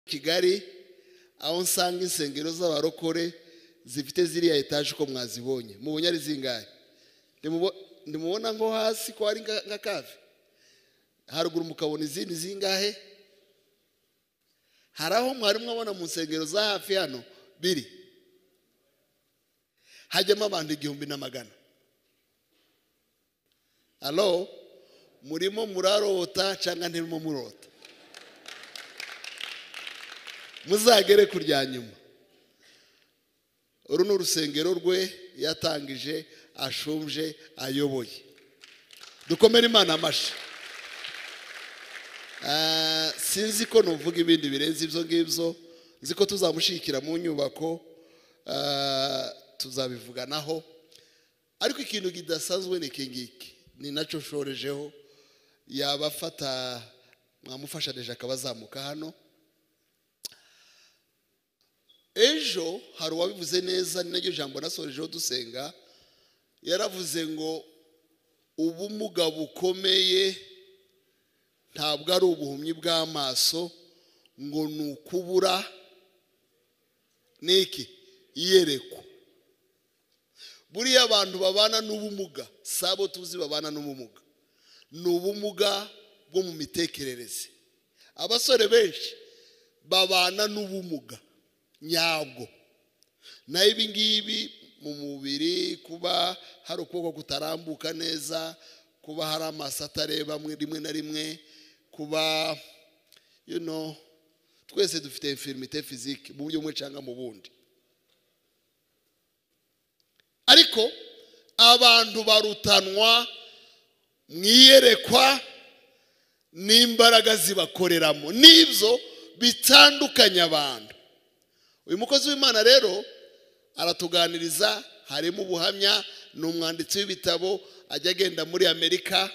Kigali aho nsanga insengero z'abarokore zifite ziriya etaje uko mwazibonye mubonye ari zingahe ndimubona ngo hasi ko ari nka kave haruguru mukabona izindi zingahe haraho mwari mwabona mu nsengero za hafi hano biri hajyamo abantu 1,000. Alo murimo murarota cyangwa ntirimo murota muzagere kurya nyuma uru n'urusengero rwe yatangije ashumje ayoboye dukomere Imana amashi sinzi ko nuvuga ibindi birenze ibyo ngibyo nzi ko tuzamushikira mu nyubako tuzabivuganaho ariko ikintu kidasanzwe ni kingiki ni naco shorejeho yabafata mwamufasha deje akabazamuka hano ejo hari wabivuze neza ni naryo jambo nasorejeho dusenga yaravuze ngo ubumuga bukomeye ntabwo ari ubuhumyi bw'amaso ngo nukubura niki iyereko buriya abantu babana n'ubumuga sabo tuzi babana n'ubumuga n'ubumuga bwo mu mitekerereze abasore benshi babana n'ubumuga nyabwo na ibi ngibi mu mubiri kuba hari ukuboko kutarambuka neza kuba hari amaso atareba rimwe na rimwe kuba twese dufite infirmité physique mu buryo bumwe cyangwa mu bundi ariko abantu barutanwa mwiyerekwa n'imbaraga zibakoreramo nibyo bitandukanya abantu uyu mukozi w'Imana rero aratuganiriza harimo ubuhamya n'umwanditsi w'ibitabo ajya agenda muri Amerika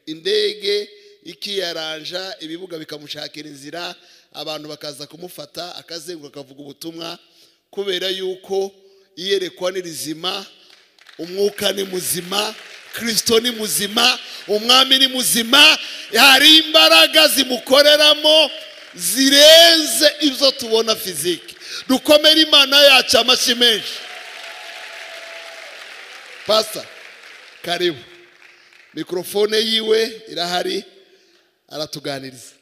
indege ikiyaranja ibibuga bikamushakira inzira abantu bakaza kumufata akazenguruka akavuga ubutumwa kubera yuko iyerekwa ni rizima umwuka ni muzima Kristo ni muzima umwami ni muzima hari imbaraga zimukoreramo zirenze ibyo tubona fiziki dukomere Imana yacu amashi menshi Pastor karibu mikrofone yiwe irahari aratuganiriza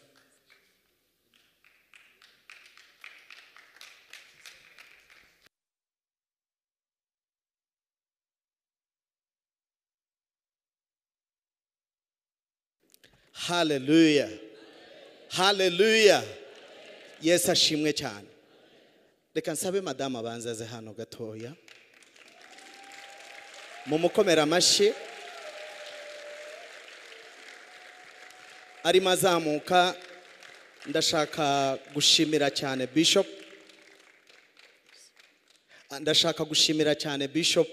Hallelujah. Hallelujah. Yes ashimwe cyane. Reka nsabe madame abanzaze hano gatoya. Mumukomera amashi. Ari mazamuka ndashaka gushimira cyane Bishop. Ndashaka gushimira cyane Bishop.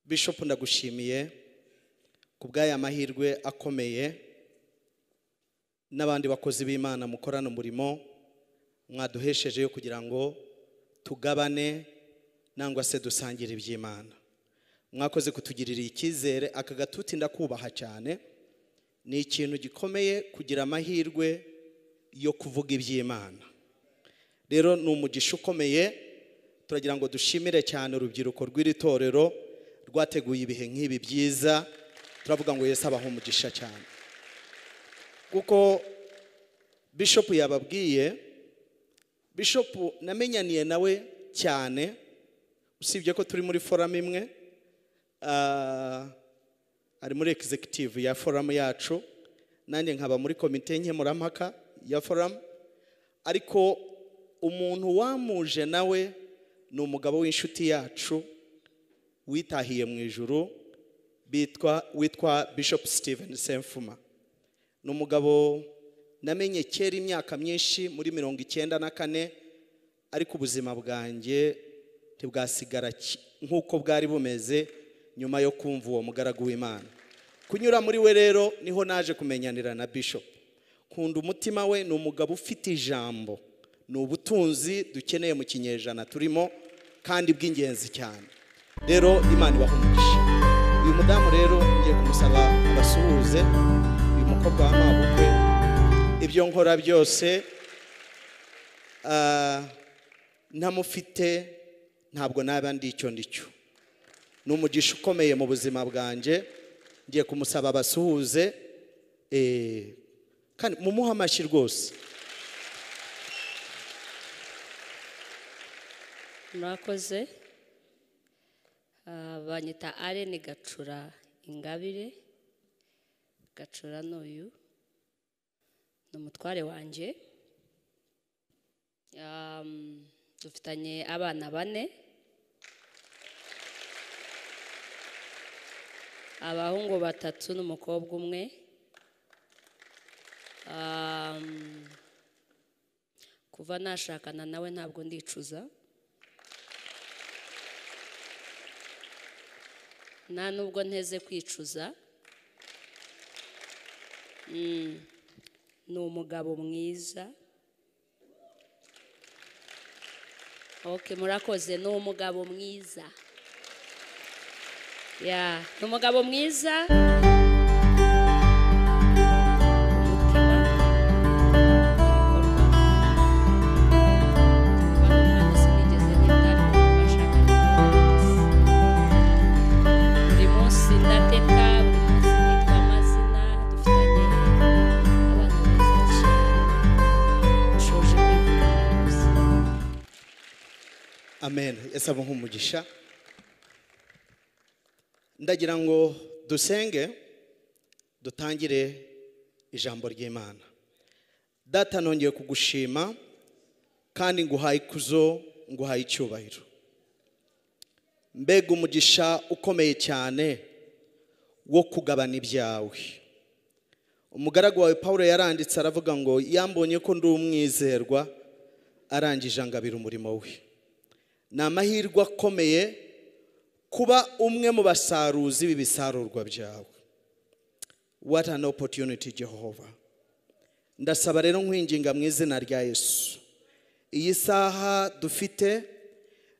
Bishop ndagushimiye kubwaya mahirwe akomeye n'abandi bakozi b'Imana mukorana umurimo mwaduhesheje yo kugira ngo tugabane nangwa se dusangire iby'Imana mwakoze kutugirira ikizere aka gatuti ndakubaha cyane ni ikintu gikomeye kugira amahirwe yo kuvuga iby'Imana rero ni umugisha ukomeye turagira ngo dushimire cyane urubyiruko rw'iri torero rwateguye ibihe nk'ibi byiza turavuga ngo Yesu abaho umugisha cyane kuko Bishop yababwiye Bishop namenyaniye nawe cyane usibye ko turi muri forum imwe ari muri executive ya forum yacu nanjye nkaba muri komite nkemurampaka ya forum ariko umuntu wamuje nawe ni umugabo w'inshuti yacu witahiye mu ijuru witwa Bishop Steven Semfuma ni umugabo namenye kera imyaka myinshi muri 94 ariko ubuzima bwanjye ntibwasigara nk'uko bwari bumeze nyuma yo kumva uwo mugaragu w'Imana kunyura muri we rero niho naje kumenyanira na Bishop kunda umutima we ni umugabo ufite ijambo ni ubutunzi dukeneye mu kinyejana turimo kandi bw'ingenzi cyane rero Imana ibaho umugisha uyu mudamu rero ngiye kumusaba abasuhuze uyu mukobwa w'amabukwe ibyo nkora byose ntamufite ntabwo naba ndi icyo ndicyo. Ni umugisha ukomeye mu buzima bwanjye. Ngiye kumusaba basuhuze kandi mumuha amashyi rwose. Murakoze. Banyita Arene Gacura Ingabire. Gacura n'uyu ni umutware wanjye. Dufitanye abana 4, abahungu 3 n'umukobwa 1. Kuva nashakana nawe ntabwo ndicuza, nta nubwo nteze kwicuza. Ni umugabo mwiza. Murakoze. Ni umugabo mwiza. Ni umugabo mwiza. Amen. Ese abo nk'umugisha. Ndagira ngo dusenge dutangire ijambo ry'Imana. Data, nongeye kugushima kandi nguhaye ikuzo, nguhaye icyubahiro. Mbega umugisha ukomeye cyane wo kugabana ibyawe. Umugaragu wawe Paulo yaranditse aravuga ngo yambonye ko ndi umwizerwa arangije angabira umurimo we. Ni amahirwe akomeye kuba umwe mu basaruzi b'ibisarurwa byawe. What an opportunity, Jehovah. Ndasaba rero nkwinginga mu izina rya Yesu, iyi saha dufite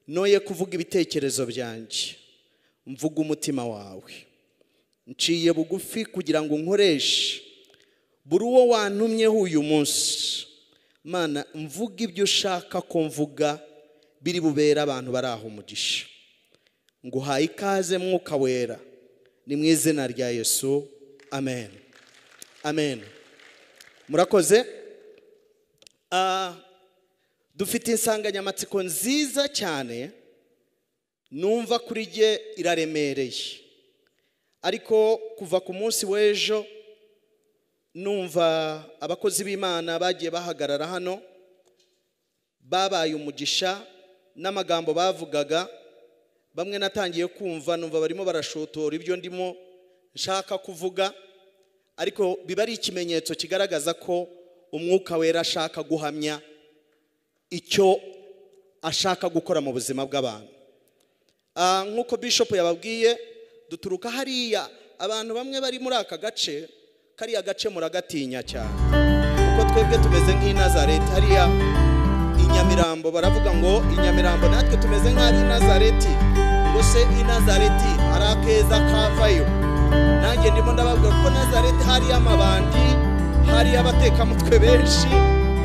noye kuvuga ibitekerezo byanjye, mvuga umutima wawe. Nciye bugufi kugira ngo nkoreshe buri uwo wantumyeho uyu munsi. Mana, mvuga ibyo ushaka ko mvuga biri bubera abantu bari aho umugisha. Nguhaye ikaze Mwuka Wera, ni mu izina rya Yesu. Amen. Amen. Murakoze. Dufite insanganyamatsiko nziza cyane numva kuri jye iraremereye, ariko kuva ku munsi w'ejo numva abakozi b'Imana bagiye bahagarara hano, babaye umugisha n'amagambo bavugaga. Bamwe natangiye kumva numva barimo barashotora ibyo ndimo nshaka kuvuga, ariko biba ari ikimenyetso kigaragaza ko Umwuka Wera ashaka guhamya icyo ashaka gukora mu buzima bw'abantu. Nk'uko Bishop yababwiye, duturuka hariya. Abantu bamwe bari muri aka gace, kariya gace muragatinya cyane, kuko twebwe tumeze nk'i Nazareti. Hariya i Nyamirambo baravuga ngo i Nyamirambo natwe tumeze nk'ab'i Nazareti. Ngo se i Nazareti ari akeza kavayo. Nanjye ndimo ndababwira ko Nazareti hari amabandi, hari abatekamutwe benshi.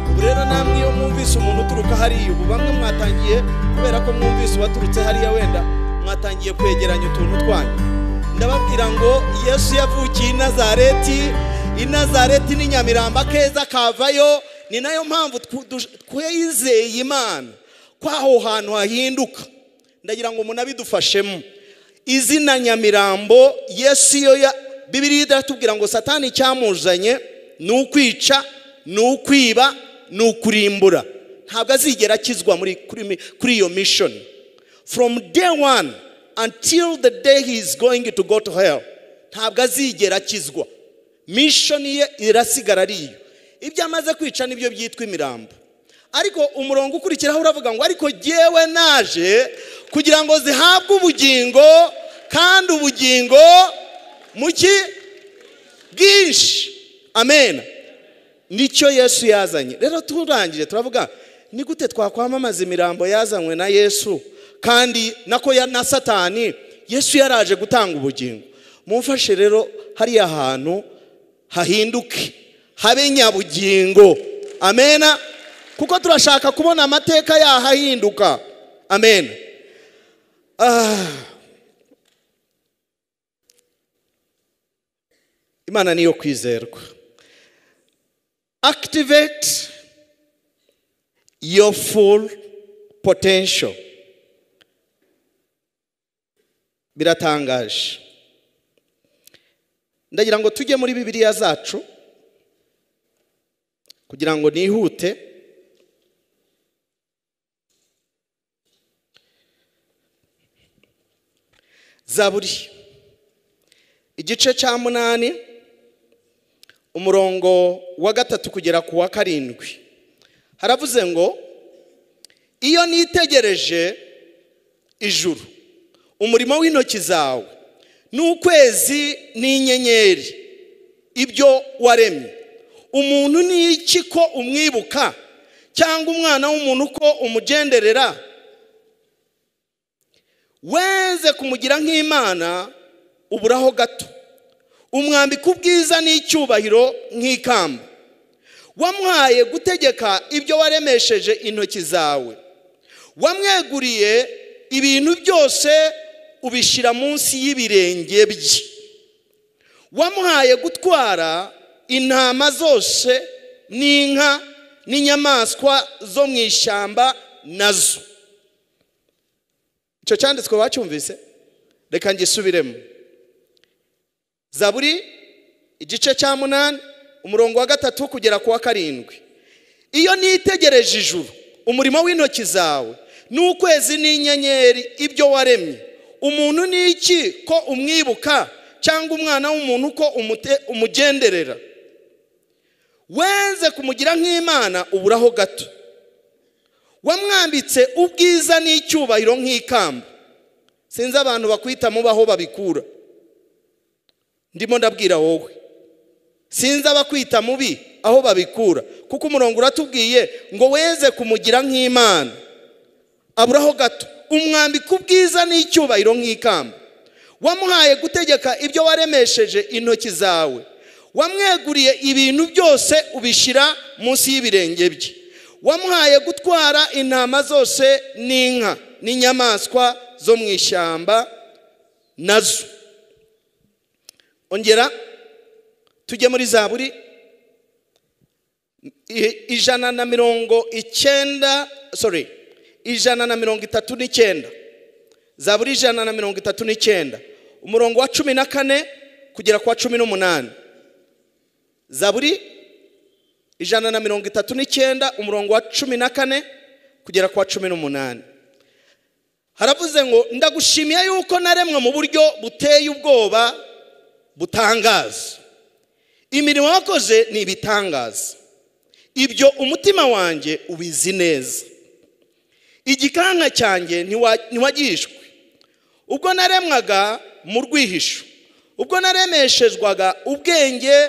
Ubu rero namwe iyo mwumvise umuntu uturuka hariya, ubu bamwe mwatangiye, kubera ko mwumvise waturutse hariya, wenda mwatangiye kwegeranya utuntu twanyu. Ndababwira ngo Yesu yavukiye i Nazareti. I Nazareti ni Nyamirambo akeza kavayo. Ni nayo mpamvu twizeye Imana ko aho hantu hahinduka. Ndagira ngo munabidufashemo. Izina Nyamirambo, Yesu yo Bibiliya iratubwira ngo Satani cyamuzanye ni ukwica, ni ukwiba, ni ukurimbura. Ntabwo azigera akizwa kuri iyo mission. From day one until the day he is going to go to hell, ntabwo azigera akizwa. Mission ye irasigara ari iyo. Ibyo amaze kwica nibyo byitwa imirambo. Ariko umurongo ukurikiraho uravuga ngo ariko jyewe naje kugira ngo zihabwe ubugingo, kandi ubugingo muki bwinshi. Amen. Nicyo Yesu yazanye. Rero turangije turavuga ni gute twakwamamaza imirambo yazanywe na Yesu kandi nako na Satani. Yesu yaraje gutanga ubugingo. Mumfashe rero hariya hantu hahinduke, habe nyabugingo. Amena. Kuko turashaka kubona amateka yahahinduka. Amen. Imana niyo kwizerwa. Activate your full potential. Biratangaje. Ndagira ngo tujye muri Bibiliya zacu kugira ngo nihute. Zaburi igice cya 8 umurongo wa 3 kugera ku wa 7 haravuze ngo iyo nitegereje ijuru umurimo w'intoki zawe n'ukwezi n'inyenyeri ibyo waremye, umuntu ni iki ko umwibuka, cyangwa umwana w'umuntu ko umugenderera? Wenze kumugira nk'Imana uburaho gato, umwambika ubwiza n'icyubahiro nk'ikamba. Wamuhaye gutegeka ibyo waremesheje intoki zawe, wamweguriye ibintu byose ubishyira munsi y'ibirenge bye. Wamuhaye gutwara intama zose n'inka n'inyamaswa zo mu ishyamba nazo. Icyo cyanditswe bacyumvise? Reka ngisubiremo. Zaburi igice cya 8 umurongo wa 3 kugera ku wa 7. Iyo nitegereje ijuru umurimo w'intoki zawe n'ukwezi n'inyenyeri ibyo waremye, umuntu ni iki ko umwibuka, cyangwa umwana w'umuntu ko umugenderera? Wenze kumugira nk'Imana uburaho gato, wamwambitse ubwiza n'icyubahiro nk'ikamba. Sinzi abantu bakwita mubaho babikura, ndimo ndabwira wowe. Sinzi abakwita mubi aho babikura, kuko umurongo uratubwiye ngo wenze kumugira nk'Imana aburaho gato, umwambika ubwiza n'icyubahiro nk'ikamba. Wamuhaye gutegeka ibyo waremesheje intoki zawe, wamweguriye ibintu byose ubishyira munsi y'ibirenge bye. Wamuhaye gutwara intama zose n'inka n'inyamaswa zo mu ishyamba nazo. Ongera tujye muri Zaburi 139. Zaburi 139 umurongo wa 14 kugera kwa 18. Zaburi 139 umurongo wa 14 kugera kwa 18. Haravuze ngo ndagushimiye yuko naremwe mu buryo buteye ubwoba butangaza. Imirimo wakoze ni ibitangaza, ibyo umutima wanjye ubizi neza. Igikanka cyanjye ntiwagishwe ubwo naremwaga mu rwihisho, ubwo naremeshejwaga ubwenge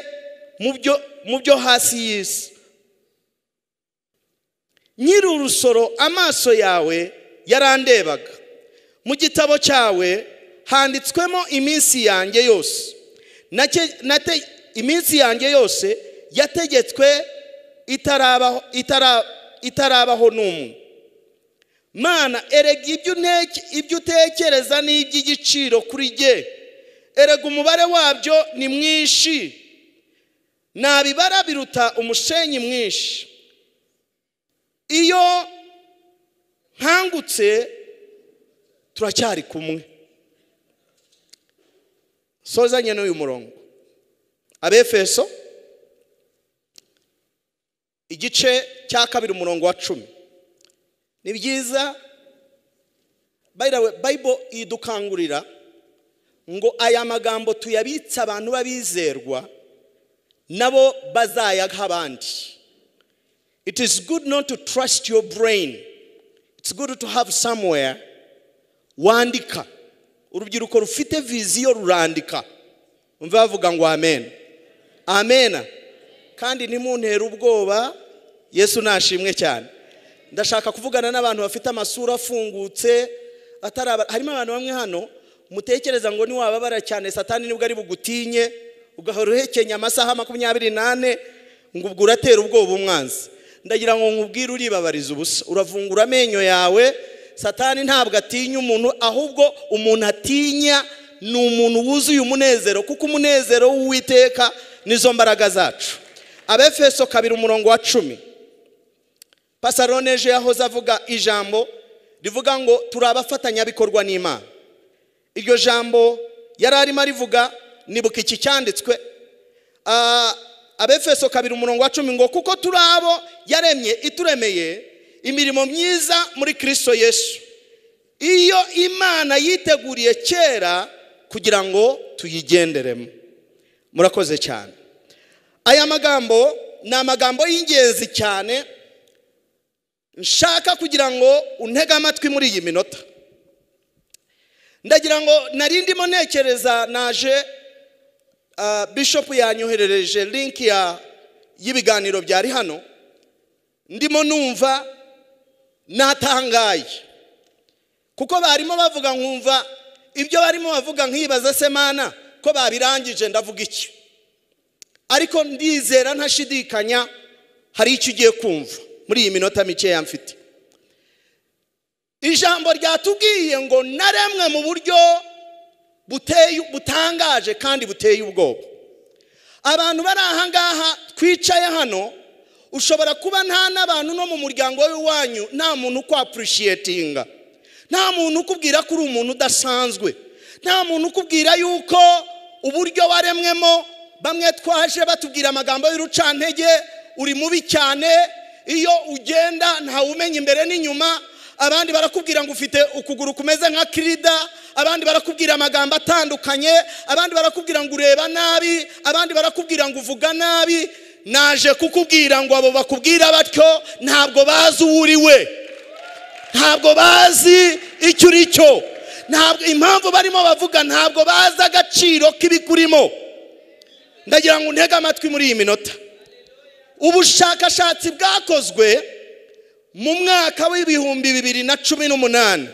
mu byo hasi y'isi. Nyiri urusoro amaso yawe yarandebaga, mu gitabo cyawe handitswemo iminsi yanjye yose. Iminsi yanjye yose yategetswe itarabaho n'umwe. Mana, erega ibyo utekereza ni iby'igiciro kuri jye, erega umubare wabyo ni mwinshi, nabibara biruta umusenyi mwinshi. Iyo nkangutse turacyari kumwe. Sozanye n'uyu murongo. Abefeso igice cya 2 umurongo wa 10. Ni byiza Bible idukangurira ngo aya magambo tuyabitsa abantu babizerwa nabo bazayaga abandi. It is good not to trust your brain. It's good to have somewhere wandika. Urubyiruko rufite viziyo rurandika. Umva bavuga ngo amen. Amen. Kandi ntimuntera ubwoba, Yesu nashimwe cyane. Ndashaka kuvugana n'abantu bafite amasura afungutse, harimo abantu bamwe hano mutekereza ngo ni wababara cyane Satani nibwo ari bugutinye, ugahora uhekenya amasaha 28 ngo ubwo uratera ubwoba umwanzi. Ndagira ngo nkubwire uribabariza ubusa, uravungura amenyo yawe. Satani ntabwo atinya umuntu, ahubwo umuntu atinya ni umuntu wuzuye umunezero, kuko umunezero w'Uwiteka nizo mbaraga zacu. Abefeso 2:10. Pastor Roneje yahoze avuga ijambo rivuga ngo turi abafatanyabikorwa n'Imana. Iryo jambo yari arimo arivuga, nibuka iki cyanditswe, Abefeso 2:10 ngo kuko turi abo yaremye ituremeye imirimo myiza muri Kristo Yesu, iyo Imana yiteguriye kera kugira ngo tuyigenderemo. Murakoze cyane. Aya magambo ni amagambo y'ingenzi cyane nshaka kugira ngo untege amatwi muri iyi minota. Ndagira ngo narindimo nekereza, naje Bishop yanyoherereje link y'ibiganiro byari hano, ndimo numva natangaye, kuko barimo bavuga nkumva ibyo barimo bavuga nkibaza se Mana ko babirangije ndavuga iki, ariko ndizera ntashidikanya hari icyo ugiye kumva muri iyi minota mike yamfite. Ijambo ryatubwiye ngo naremwe mu buryo butangaje kandi buteye ubwoba. Abantu bari aha ngaha twicaye hano, ushobora kuba nta n'abantu no mu muryango w'iwanyu nta muntu uko appreciatinga, nta muntu ukubwira ko uri umuntu udasanzwe, nta muntu ukubwira yuko uburyo waremwemo, bamwe twaje batubwira amagambo y'urucantege, uri mubi cyane, iyo ugenda nta umenya imbere n'inyuma, abandi barakubwira ngo ufite ukuguru kumeze nka kirida, abandi barakubwira amagambo atandukanye, abandi barakubwira ngo ureba nabi, abandi barakubwira ngo uvuga nabi. Naje kukubwira ngo abo bakubwira batyo ntabwo bazi uriwe, ntabwo bazi icyo uri cyo, ntabwo impamvu barimo bavuga ntabwo bazi agaciro k'ibikurimo. Ndagira ngo ntege amatwi muri iyi minota. Ubushakashatsi bwakozwe mu mwaka w'2018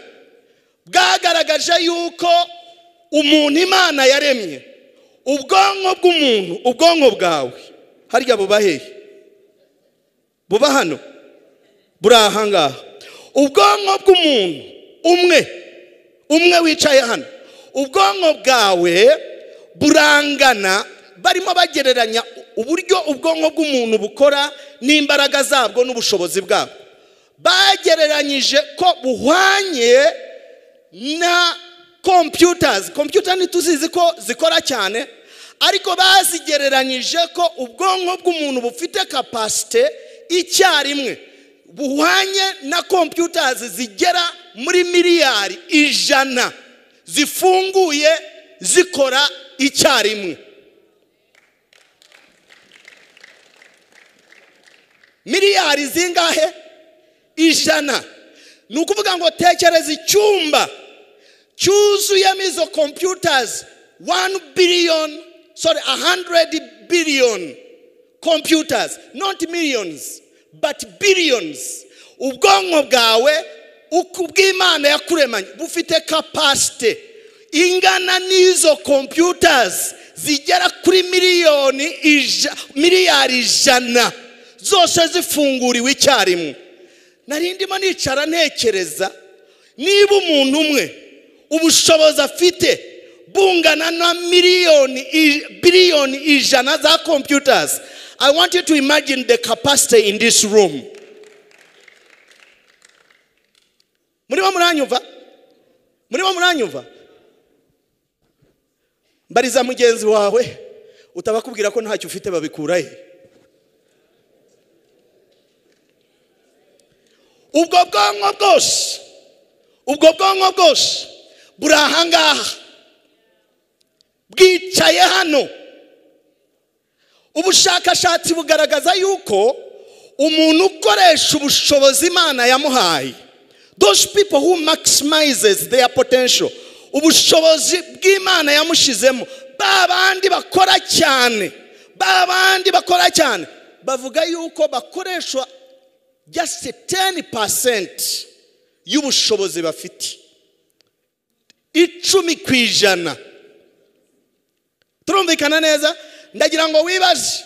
bwagaragaje yuko umuntu Imana yaremye, ubwonko bw'umuntu, ubwonko bwawe harya buba hehe? Buba hano, buri aha ngaha. Ubwonko bw'umuntu umwe wicaye hano, ubwonko bwawe burangana, barimo bagereranya uburyo ubwonko bw'umuntu bukora n'imbaraga zabwo n'ubushobozi bwabwo. Bagereranyije ko buhwanye na computers. Computer ntituzizi ko zikora cyane, ariko bazigereranyije ko ubwonko bw'umuntu bufite capacity icyarimwe buhwanye na computers zigera muri miliyari 100 zifunguye zikora icyarimwe. Miliyari zingahe? 100. Ni ukuvuga ngo tekereza icyumba cyuzuyemo izo computers 100 billion computers, not millions but billions. Ubwonko bwawe uko bw'Imana yakuremanye bufite capacity ingana n'izo computers zigera kuri miliyari 100 zose zifunguriwe icyarimwe. Narindimo nicara ntekereza, niba umuntu umwe ubushobozi afite bungana na billion 100 za computers, I want you to imagine the capacity in this room. Muribo muranyumva? Mbariza mugenzi wawe, utabakubwira ko ntacyo ufite babikura he? Ubwo bwonko bwose buri aha ngaha bwicaye hano. Ubushakashatsi bugaragaza yuko umuntu ukoresha ubushobozi Imana yamuhaye, those people who maximizes their potential, ubushobozi bw'Imana yamushizemo, babandi bakora cyane, bavuga yuko bakoresha just 10% y'ubushobozi bafite, 10%. Turumvikana neza? Ndagira ngo wibaze,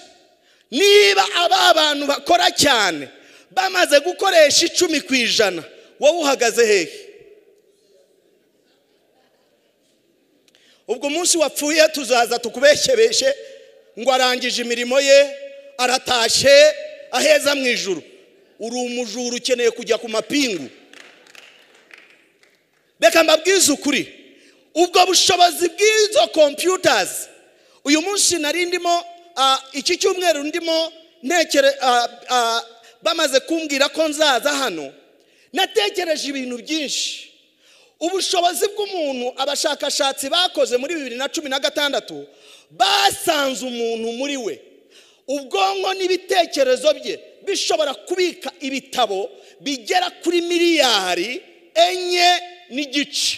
niba aba bantu bakora cyane bamaze gukoresha 10%, wowe uhagaze hehe? Ubwo munsi wapfuye tuzaza tukubeshyebeshe ngo arangije imirimo ye, aratashe, aheza mu ijuru. Uri umujuru ukeneye kujya ku mapingu. Reka mbabwize ukuri, ubwo bushobozi bw'izo computers uyu munsi nari ndimo iki cyumweru ndimo bamaze kumbwira ko nzaza hano, natekereje ibintu byinshi. Ubushobozi bw'umuntu abashakashatsi bakoze muri 2016 basanze umuntu muri we ubwonko n'ibitekerezo bye bishobora kubika ibitabo bigera kuri miliyari 4.5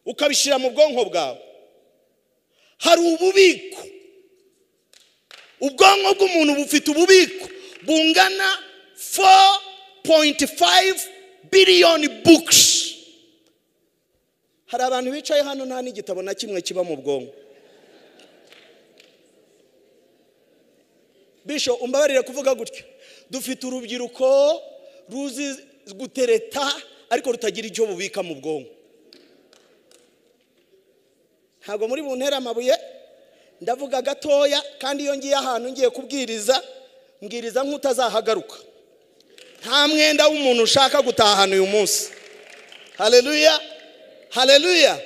ukabishira mu bwonko bwawe. Hari ububiko, ubwonko bw'umuntu bufite ububiko bungana 4.5 billion books. Hari abantu bicaye hano nta n'igitabo na kimwe kiba mu bwonko. Bisho umbabarire kuvuga gutya, dufite urubyiruko ruzi gutereta ariko rutagira icyo bubika mu bwonko. Ntabwo muri buntera amabuye, ndavuga gatoya, kandi iyo ngiye ahantu ngiye kubwiriza mbwiriza nk'utazahagaruka. Nta mwenda w'umuntu ushaka gutahana uyu munsi. Hallelujah. Hallelujah.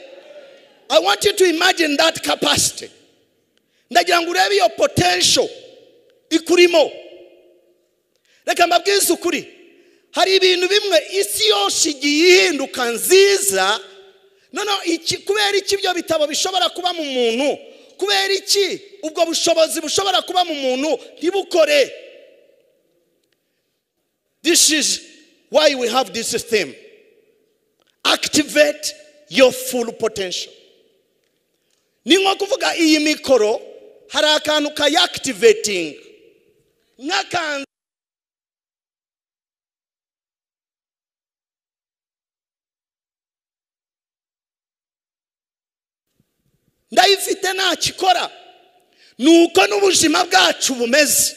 I want you to imagine that capacity. Ndagira ngo urebe iyo potential ikurimo. Reka mbabwize ukuri, hari ibintu bimwe isi yose igiye ihinduka nziza. Iki kubera iki byo bitabo bishobora kuba mu muntu? Kubera iki ubwo bushobozi bushobora kuba mu muntu ntibukore? This is why we have this system. Activate your full potential. Ni nko kuvuga iyi mikoro hari akantu activating nk'akantu ndayifite ntakikora. Nuko n'ubuzima bwacu bumeze.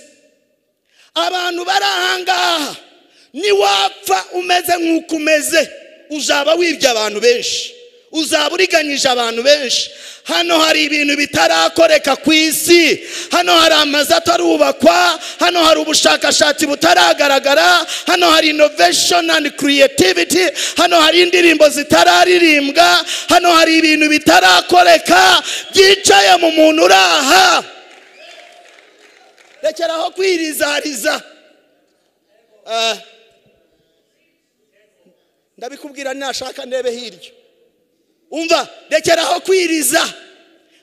Abantu barahangaha ni wapfa umeze nk'uko umeze uzaba wibye abantu benshi, uzaba uriganyije abantu benshi. Hano hari ibintu bitarakoreka ku isi, hano hari amazu atarubakwa, hano hari ubushakashatsi butaragaragara, hano hari innovation and creativity, hano hari indirimbo zitararirimbwa, hano hari ibintu bitarakoreka byicaye mu muntu uraha. Rekeraho kwirizariza. Ndabikubwira nashaka ndebe hiryo. Umva, rekeraho kwiriza.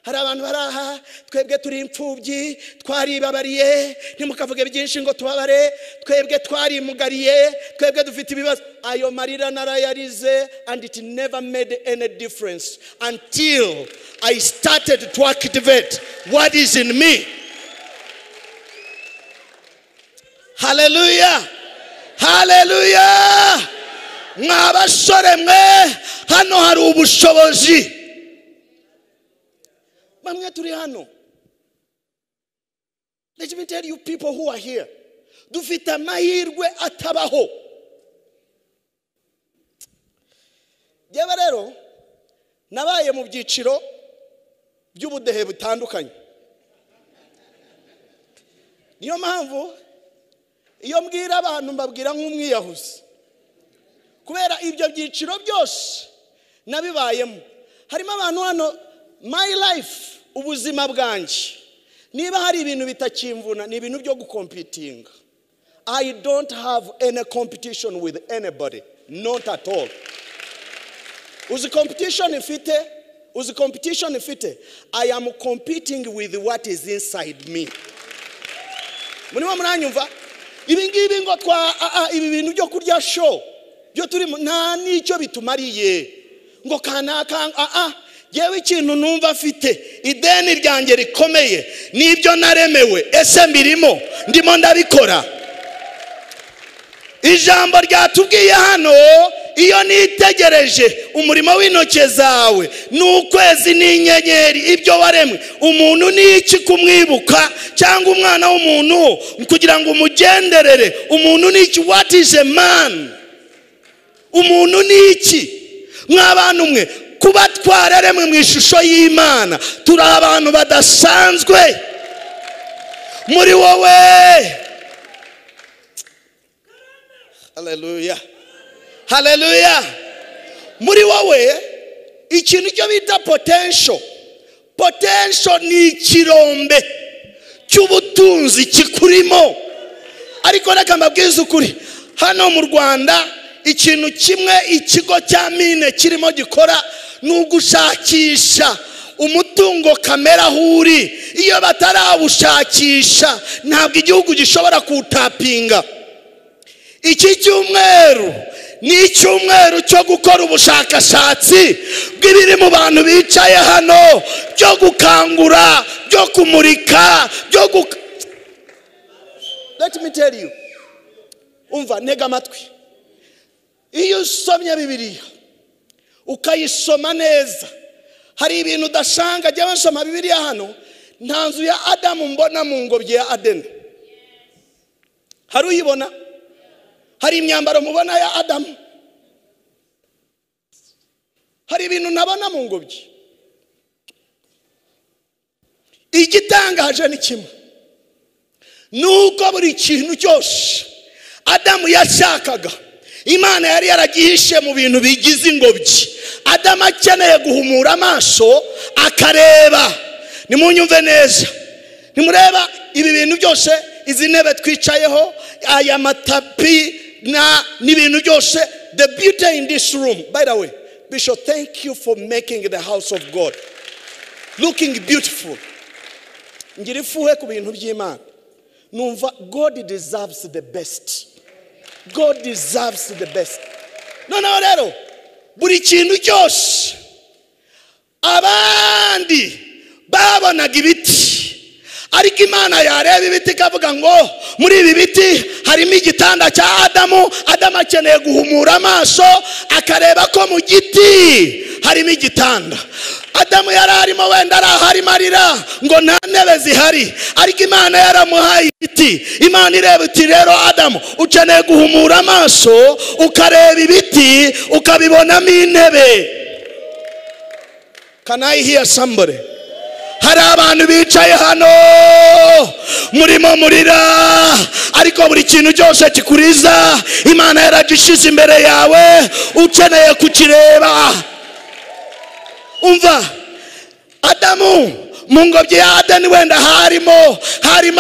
Hari abantu baraha, twebwe turi imfubyi, twaribabariye, ntimukavuge byinshi ngo tubabare, twebwe twarimugariye, twebwe dufite ibibazo. Ayo marira narayarize, and it never made any difference until I started to activate what is in me. Hallelujah. Hallelujah. Mwabasore mwe hano hari ubushobozi. Bamwe turi hano. Let me tell you people who are here. Dufite amahirwe atabaho. Yewe rero nabaye mu byiciro by'ubudehe butandukanye. Niyo mpamvu iyo mbwira abantu mbabwira nk'umwiyahuzi. Kubera ibyo byiciro byose nabibayemo. Harimo abantu hano, my life, ubuzima bwanjye, niba hari ibintu bitakimvuna ni ibintu byo gukompitinga. I don't have any competition with anybody, not at all. Uzi competition ifite, I am competing with what is inside me. Munimo muranyumva? Ibi ngibi ngo ibi bintu byo kurya show byo turi nta nicyo bitumariye ngo kanaka yewe ikintu numva afite ideni ryanjye rikomeye nibyo naremewe, ese mbirimo ndimo ndabikora. Ijambo ryatubwiye hano iyo nitegereje umurimo w'intoke zawe n'ukwezi n'inyenyeri ibyo waremwe, umuntu ni iki kumwibuka, cyangwa umwana w'umuntu kugira ngo umugenderere? Umuntu ni iki? What is a man? Umuntu ni iki? Mw'abantu mwe, kuba twararemwe mu ishusho y'Imana, turi abantu badasanzwe muri wowe. Haleluya, haleluya. Muri wowe ikintu cyo bita potential. Potential ni ikirombe cy'ubutunzi kikurimo. Ariko reka mbabwize ukuri, hano mu Rwanda ikintu kimwe ikigo cya mine kirimo gikora ni ugushakisha umutungo kamera aho uri. Iyo batarawushakisha ntabwo igihugu gishobora kuwutapinga. Iki cyumweru ni icyumweru cyo gukora ubushakashatsi bw'ibiri mu bantu bicaye hano, byo gukangura, byo kumurika, Let me tell you. Umva, ntega amatwi. Iyo usomye Bibiliya ukayisoma neza, hari ibintu udashanga. Jya nsoma Bibiliya hano, nta nzu ya Adamu mbona mu ngobyi ya Adeni. Hari uyibona? Hari imyambaro mubona ya Adamu? Hari ibintu nabona mu ngobyi? Igitangaje ni kimwe, nuko buri kintu cyose Adamu yashakaga Imana yari yaragihishe mu bintu bigize ingobyi. Adamu akeneye guhumura amaso akareba. Nimunyumve neza, nimureba ibi bintu byose, izi ntebe twicayeho, aya matapi n'ibintu byose, the beauty in this room. By the way, Bishop, thank you for making the house of God looking beautiful. Ngirifuhe ku bintu by'Imana, numva God deserves the best. God deserves the best. Noneho rero buri kintu cyose abandi babonaga ibiti, ariko Imana yareba ibiti ikavuga ngo muri ibi biti harimo igitanda cya Adamu. Adamu akeneye guhumura amaso akareba ko mu giti harimo igitanda. Adamu yari arimo wenda araharimo arira ngo nta ntebe zihari, ariko Imana yaramuhaye igiti. Imana ireba iti rero Adamu, ukeneye guhumura amaso ukareba ibiti ukabibonamo intebe. Can I hear somebody? Hari abantu bicaye hano murimo murira, ariko buri kintu cyose kikuriza Imana yaragishize imbere yawe, ukeneye kukireba. Umva, Adamu mu ngobyi ya Adeni wenda harimo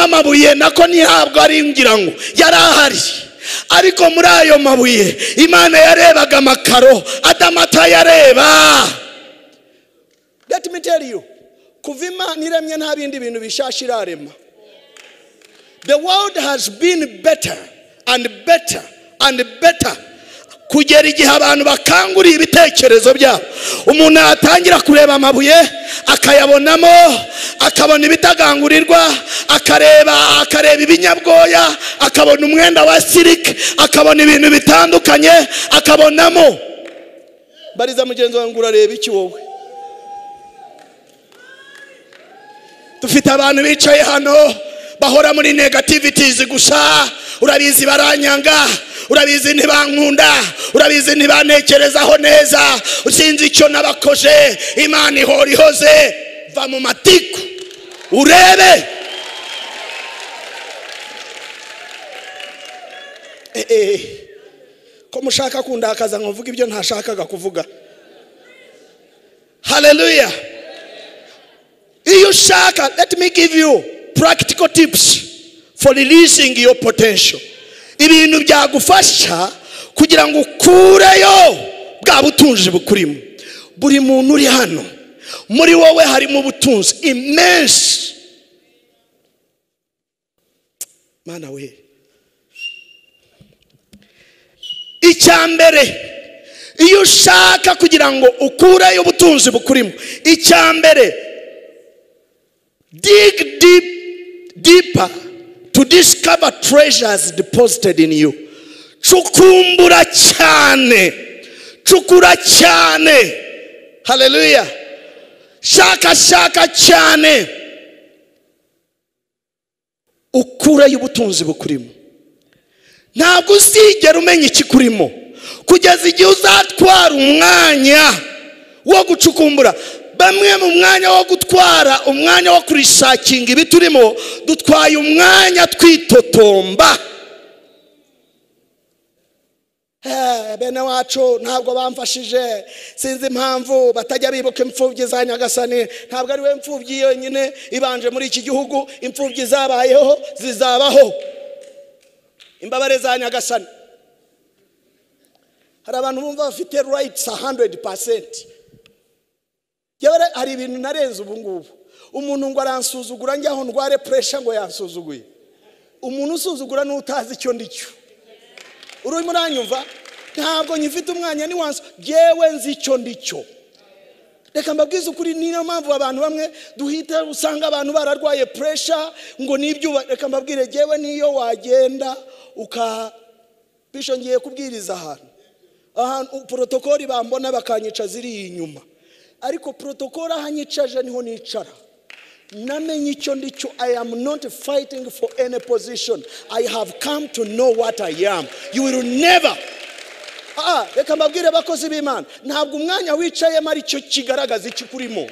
amabuye, nako ntihabwo ari ngira ngo yari ahari, ariko muri ayo mabuye Imana yarebaga amakaro, Adamu atayareba. Let me tell you, kuva Imana iremye nta bindi bintu bishasha irarema. The world has been better and better and better, kugera igihe abantu bakanguriye ibitekerezo byabo. Umuntu atangira kureba amabuye akayabonamo, akabona ibitagangurirwa, akareba ibinyabwoya, akabona umwenda wa silike, akabona ibintu bitandukanye akabonamo. Bariza mugenzi wangu, urareba iki wowe? Dufite abantu bicaye hano bahora muri negativities gusa. Urabizi baranyanga, urabizi ntibankunda, urabizi ntibanekerezaho neza, usinzi icyo nabakoje, Imana ihora ihoze. Va mu matiku urebe. Ko mushaka kundakaza nkuvuga ibyo ntashakaga kuvuga. Hallelujah. Iyo ushaka, let me give you practical tips for releasing your potential. Ibintu byagufasha kugira ngo ukureyo bwa butunzi bukurimo. Buri muntu uri hano, muri wowe harimo ubutunzi immense. Mana we, icyambere iyo ushaka kugira ngo ukureyo ubutunzi bukurimo, icyambere, dig deeper to discover treasures deposited in you. Cukumbura cyane cukura cyane, haleluya, shaka cyane, ukureyo ubutunzi bukurimo. Ntabwo uzigera umenya ikikurimo kugeza igihe uzatwara umwanya wo gucukumbura. Bamwe mu mwanya wo gutwara umwanya wo kurishakinga ibiturimo, dutwaye umwanya twitotomba. Bene wacu ntabwo bamfashije, sinzi impamvu batajya bibuka imfubyi za Nyagasani. Ntabwo ari we mfubyi yonyine ibanje muri iki gihugu, imfubyi zabayeho zizabaho. Imbabare za Nyagasani. Hari abantu bumva bafite rights 100%. Yabare hari ibintu narenze ubu ngubu. Umuntu ngo aransuzugura njyaho ndware pressure ngo yansuzuguye. Umuntu usuzugura n'utazi icyo ndicyo. Urimo uranyumva? Ntabwo nyifite umwanya ni wansi, jewe nzi icyo ndicyo. Reka mbabwize ukuri, niyo mpamvu abantu bamwe duhita usanga abantu bararwaye pressure ngo nibyo. Reka mbabwire, jewe niyo wagenda bisho ngiye kubwiriza ahantu protokoli bambona bakanyica ziri inyuma, ariko protokoli ahanyicaje niho nicara. Namenye icyo ndicyo. I am not fighting for any position. I have come to know what I am. You will never. Reka mbabwire bakozi b'Imana, ntabwo umwanya wicayemo ari cyo kigaragaza ikikurimo.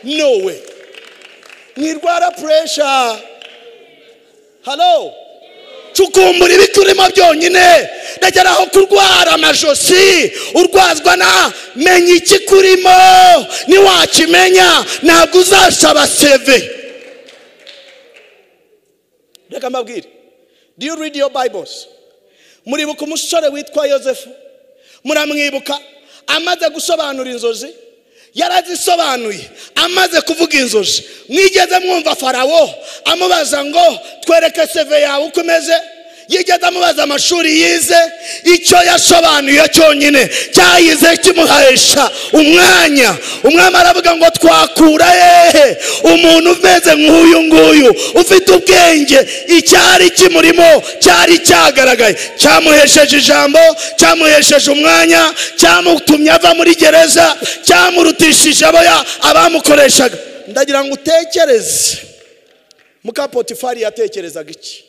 No way. Nirwara pressure. Hello. Cukumbura ibikurimo byonyine. Ndageraho kurwara amajosi, urwazwa na menya ikikurimo. Niwakimenya ntabwo uzashaba seve. Reka mbabwire, do you read your Bibles? Muribuka umusore witwa Yosefu? Muramwibuka? Amaze gusobanura inzozi, yarazisobanuye. Amaze kuvuga inzozi, mwigeze mwumva Farawo amubaza ngo twereke seve yawe uko imeze? Yigeze amubaza amashuri yize? Icyo yasobanuye cyonyine cyayize kimuhesha umwanya. Umwami aravuga ngo twakura hehe umuntu umeze nk'uyu nguyu ufite ubwenge? Icyari kimurimo cyari cyagaragaye, cyamuhesheje ijambo, cyamuhesheje umwanya, cyamutumye ava muri gereza, cyamurutishije abamukoreshaga. Ndagira ngo utekereze, muka Potifari yatekerezaga iki?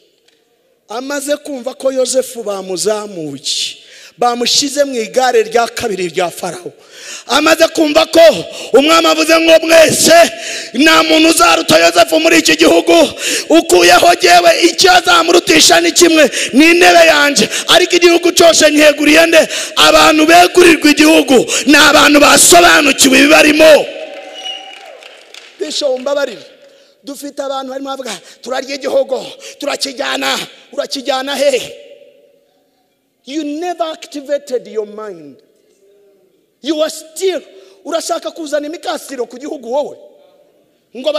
Amaze kumva ko Yosefu bamuzamuye, bamushize mu igare rya kabiri rya Farawo. Amaze kumva ko umwami avuze ngo mwese nta muntu uzaruta Yosefu muri iki gihugu, ukuyeho jewe icyo azamurutisha ni kimwe, ni intebe yanjye. Ariko igihugu cyose nyeguriye nde? Abantu begurirwa igihugu ni abantu basobanukiwe ibibarimo. Bisho mbabarira, dufite abantu barimo bavuga turarya igihugu, turakijyana. Urakijyana he? You never activated your mind. You are still urashaka kuzana imikasiro ku gihugu wowe ngo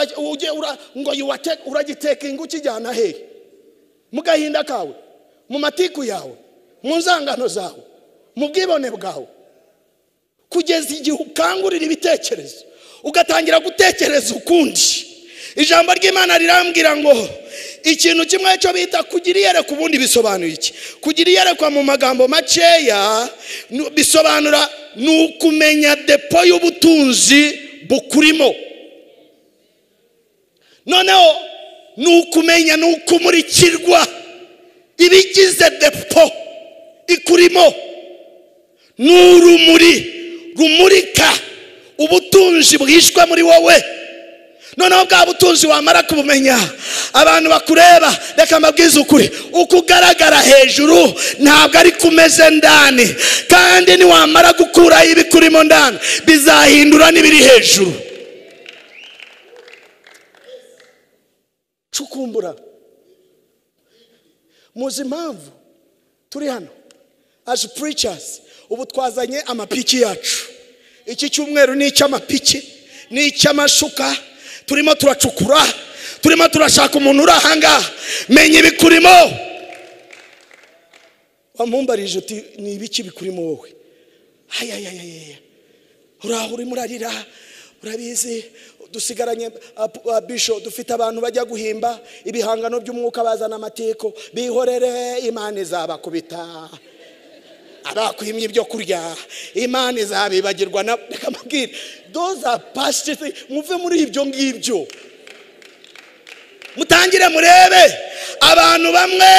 uragiteka ingo kijyana he? Mu gahinda kawe, mu matiku yawe, mu nzangano zawe, mu bwibone bwawe, kugeza igihe ukangurira ibitekerezo ugatangira gutekereza ukundi. Ijambo ry'Imana rirambwira ngo ikintu kimwe cyo bita kugira iyerekwa. Ubundi bisobanuye iki? Kugira iyerekwa mu magambo makeya bisobanura nukumenya depo y'ubutunzi bukurimo. Noneho nukumenya nukumurikirwa ibigize depo ikurimo. N'urumuri rumurika ubutunzi bwishwe muri wowe. Noneho bwa butunzi wamara kubumenya, abantu bakureba, reka mbabwize ukuri, ukugaragara hejuru ntabwo ari kumeze ndani. Kandi ni wamara gukura ibikurimo ndani, bizahindura n'ibiri hejuru. Cukumbura. Muzi impamvu turi hano as preachers? Ubu twazanye amapiki yacu. Iki cyumweru ni icy'amapiki, ni icy'amashuka. Turimo turacukura, turimo turashaka umuntu urahanga menya ibikurimo. Wamumbarije uti ni ibiki bikurimo wowe? Urahuri murarira, urabizi dusigaranye bisho, dufite abantu bajya guhimba ibihangano by'umwuka bazana amateko, bihorere Imana izabakubita. abakwimye ibyo kurya Imana izabibagirwa na reka mbabwire those are past things. Muve muri ibyo ngibyo mutangire murebe abantu bamwe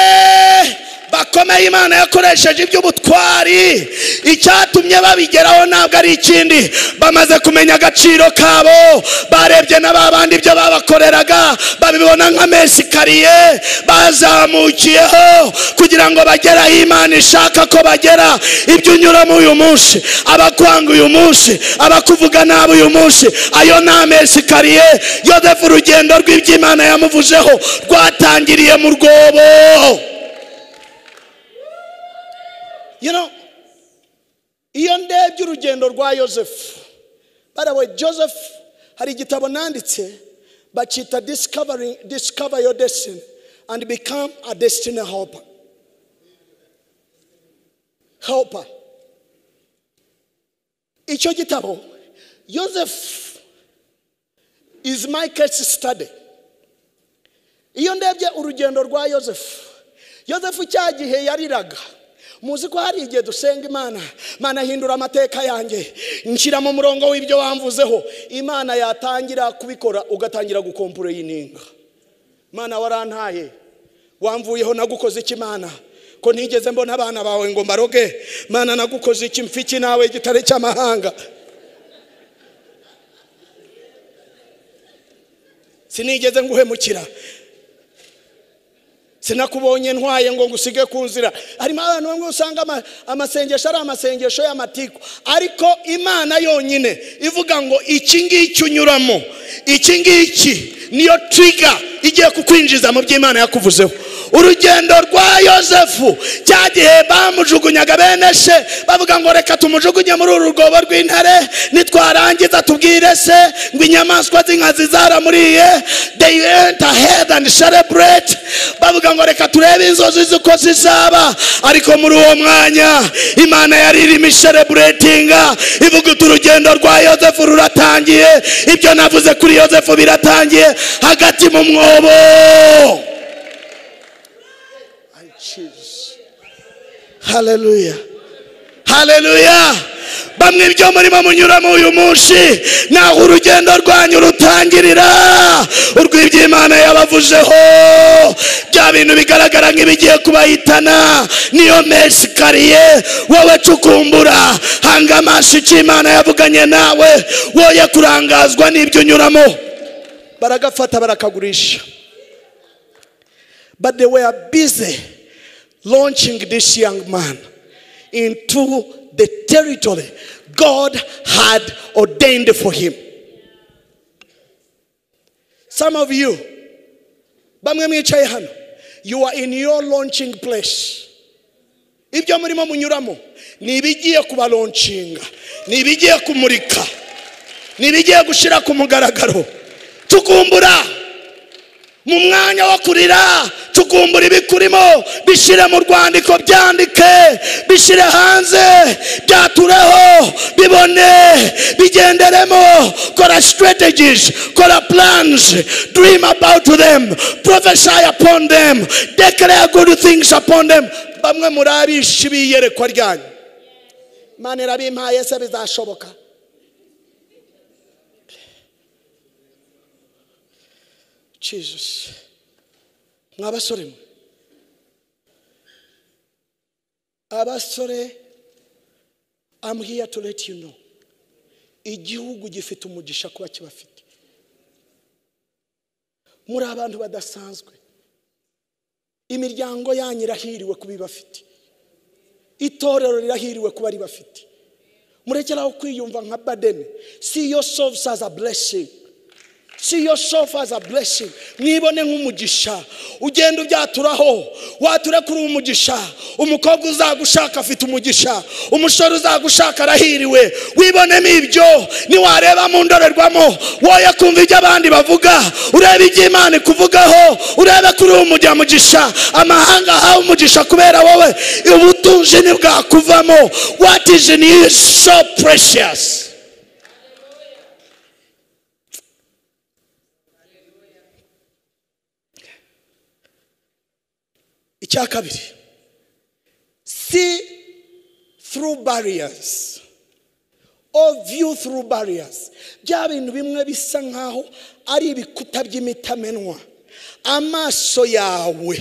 bakomeye Imana yakoresheje iby'ubutwari icyatumye babigeraho ntabwo ari ikindi bamaze kumenya agaciro kabo barebye n'abandi ibyo babakoreraga babibona nk'amesikariye bazamukiyeho kugira ngo bagere aho Imana ishaka ko bagera. Ibyo unyuramo uyu munsi, abakwanga uyu munsi, abakuvuga nabi uyu munsi, ayo ni amesikariye. Yozefu urugendo rw'iby'Imana yamuvuzeho rwatangiriye mu rwobo. You know, iyo ndebye urugendo rwa Yozefu, by the way, Joseph hari igitabo nanditse bacita discover your destiny and become a destiny helper. Icyo gitabo Joseph is my case study. Iyo ndebye urugendo rwa Yozefu cya gihe yariraga. Muzi ko hari igihe dusenga Imana, Mana hindura amateka yanjye, nshyira mu murongo w'ibyo wamvuzeho. Imana yatangira kubikora ugatangira gukompura yininga. Mana warantaye, wamvuyeho nagukoze iki Mana? Ko ntigeze mbona abana bawe ngo mbaroge. Mana nagukoze iki mfiki nawe gitare cy'amahanga? Sinigeze nguhemukira. Sinakubonye ntwaye ngo ngusige kunzira. Harimo abantu bamwe usanga amasengesho ari amasengesho y'amatiku, ariko Imana yonyine ivuga ngo iki ngiki unyuramo, iki ngiki niyo trigger igiye kukwinjiza mu by'Imana yakuvuzeho. Urugendo rwa Yozefu cyagihe bamujugunyaga bene se bavuga ngo reka tumujugunye muri uru rwobo rw'intare nitwarangiza tubwire se ngo inyamaswa z'inkazi zaramuriye. They went ahead and celebrate bavuga ngo reka turebe inzozi ziko zizaba. Ariko muri uwo mwanya Imana yari irimo celebratinga ivuga uti urugendo rwa Yozefu ruratangiye. Ibyo navuze kuri Yozefu biratangiye hagati mu mwobo. Hallelujah. Hallelujah. Bamwe ibyo murimo munyuramo uyu munsi naho urugendo rwanyu rutangirira. Urw'iby'Imana yabavuzeho bya bintu bigaragara nk'ibigiye kubahitana niyo mesikariye. Wowe cukumbura hanga amaso icyo Imana yavuganye nawe, woye kurangazwa n'ibyo unyuramo. Baragafata barakagurisha. But they were busy launching this young man into the territory God had ordained for him. Some of you, bamwe mwicaye hano, you are in your launching place. Ibyo murimo munyuramo ni ibigiye kuba launchinga, ni ibigiye kumurika, ni ibigiye gushira ku mugaragaro. Tukumbura mu mwanya wo kurira, tukumbura ibikurimo, bishire mu rwandiko, byandike, bishire hanze, byatureho, bibone, bigenderemo. Kora strategies, kora plans, dream about them, prophesy upon them, declare good things upon them. Bamwe murabishi biyerekwa ryanyu. Imana irabimpaye se bizashoboka. Jesus. Mwabasore mwe. Abasore, I'm here to let you know. Igihugu gifite umugisha kuba kibafite. Muri abantu badasanzwe. Imiryango yanyu irahiriwe kuba ibafite. Itorero rirahiriwe kuba ribafite. Murekeraho kwiyumva nka burden. See yourselves as a blessing. See yourself as a blessing. Mwibone nk'umugisha. Ugenda ubyaturaho, wature kuri umugisha. Umukobwa uzagushaka afite umugisha, umusore uzagushaka arahiriwe. Wibonemo ibyo, niwareba mu ndorerwamo woye kumva ibyo abandi bavuga, urebe ibyo Imana ikuvugaho, urebe kuri umugisha. Amahanga hawe umugisha kubera wowe, ubutunzi ntibwakuvamo. What is in you is so precious. Icya kabiri, see through barriers, or view through barriers. Bya bintu bimwe bisa nkaho ari ibikuta by'imitamenwa. Amaso yawe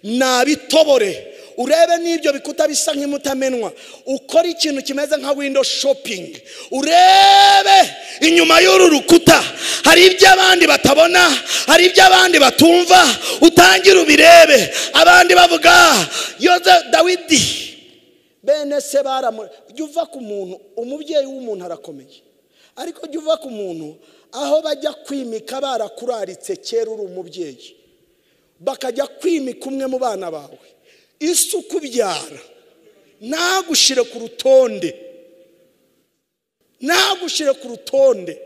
nabitobore urebe n'ibyo bikuta bisa nk'imutamenwa, ukora ikintu kimeze nka window shopping, urebe inyuma y'uru rukuta hari ibyo abandi batabona, hari ibyo abandi batumva, utangira ubirebe. Abandi bavuga Dawidi bene se jya uva ku muntu, umubyeyi w'umuntu arakomeye, ariko jya uva ku muntu aho bajya kwimika barakuraritse kera uri umubyeyi, bakajya kwimika umwe mu bana bawe, isuku byara nagushire ku rutonde, nagushire ku rutonde.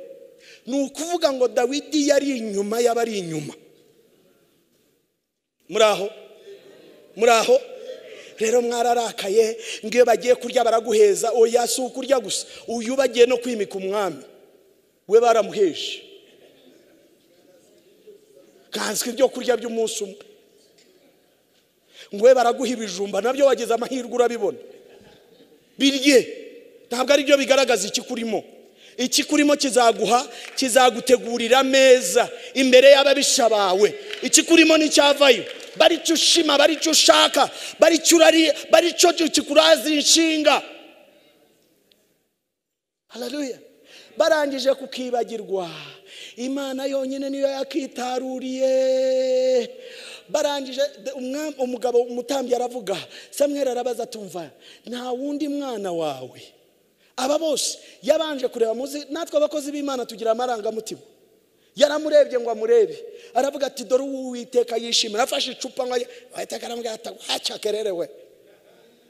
Ni ukuvuga ngo Dawidi yari inyuma y'abari inyuma. Muraho rero mwararakaye, ngiye bagiye kurya baraguheza, oya si ukurya gusa, uyu bagiye no kwimika umwami we baramuheje, kanswe ibyo kurya by'umunsi umwe, ngwe baraguha ibijumba nabyo wageze amahirwe urabibona birye. Ntabwo ari byo bigaragaza iki kurimo. Iki kurimo kizagutegurira meza imbere y'ababisha bawe. Iki kurimo n'icyavayo, bari cyo ushima, bari cyo ushaka, bari cyo urari, bari cyo kikuraza inshinga. Haleluya. Barangije kukibagirwa, Imana yonyine niyo yakitaruriye. Barangije umugabo umutambyi aravuga, Samweli arabaza tumva, nta wundi mwana wawe? Aba bose yabanje kureba, muzi natwe abakozi b'Imana tugira amarangamutima. Yaramurebye ngo amurebe, aravuga ati dore Uwiteka yishimira. Afashe icupa ngo Uwiteka aramubwira ati acakererewe,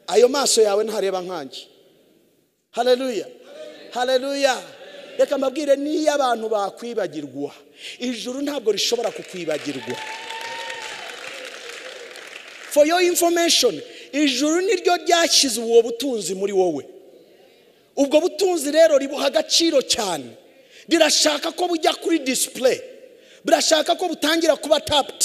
ayo maso yawe ntareba nkanjye. Haleluya, haleluya. Reka mbabwire, niyo abantu bakwibagirwa, ijuru ntabwo rishobora kukwibagirwa. For your information, ijuru niryo ryashyize uwo butunzi muri wowe. Ubwo butunzi rero ribuha agaciro cyane, birashaka ko bujya kuri display, birashaka ko butangira kuba tapped.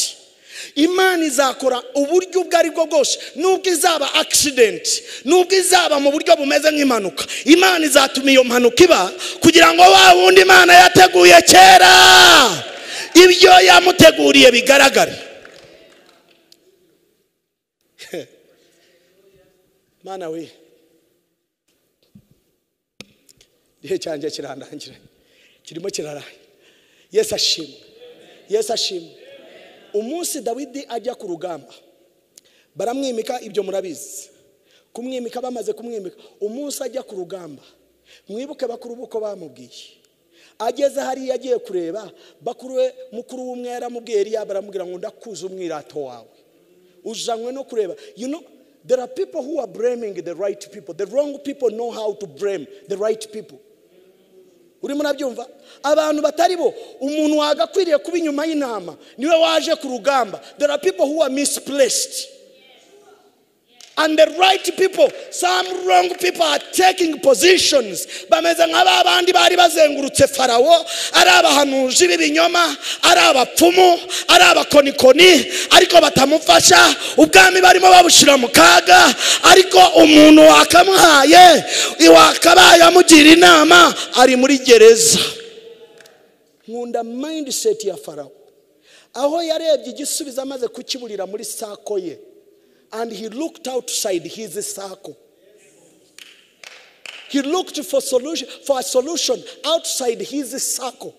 Imana izakora uburyo ubwo ari bwo bwose, nubwo izaba accident, nubwo izaba mu buryo bumeze nk'impanuka, Imana izatuma iyo mpanuka iba kugira ngo wa wundi Imana yateguye kera ibyo yamuteguriye bigaragare. Mana we, igihe cyanjye kirandangira, kirimo kirarangira. Yesu ashimwe, Yesu ashimwe. Umunsi Dawidi ajya ku rugamba, baramwimika, ibyo murabizi. Kumwimika, bamaze kumwimika, umunsi ajya ku rugamba, mwibuke bakuru buko bamubwiye. Ageze hari yagiye kureba, bakuruwe mukuru w'umwe yaramubwiye, Eliya baramubwira ngo ndakuza umwirato wawe, uzanywe no kureba. You know, there are people who are blaming the right people. The wrong people know how to blame the right people. Uri munabyumva? Abantu batari bo, umuntu wagakwiriye kuba inyuma y'intama niwe waje ku rugamba. There are people who are misplaced. And the right people, some wrong people are taking positions. Bameze nk'abandi bari bazengurutse Farawo, ari abahanuzi b'ibinyoma, ari abapfumu, ari abakonikoni, ariko batamufasha. Ubwami barimo babushira mu kaga, ariko umuntu wakamuhaye, iwakabaye amugira inama, ari muri gereza. Nkunda mindset ya Farawo, aho yarebye igisubizo amaze kukiburira muri sako ye. And he looked outside his circle. He looked for a solution outside his circle.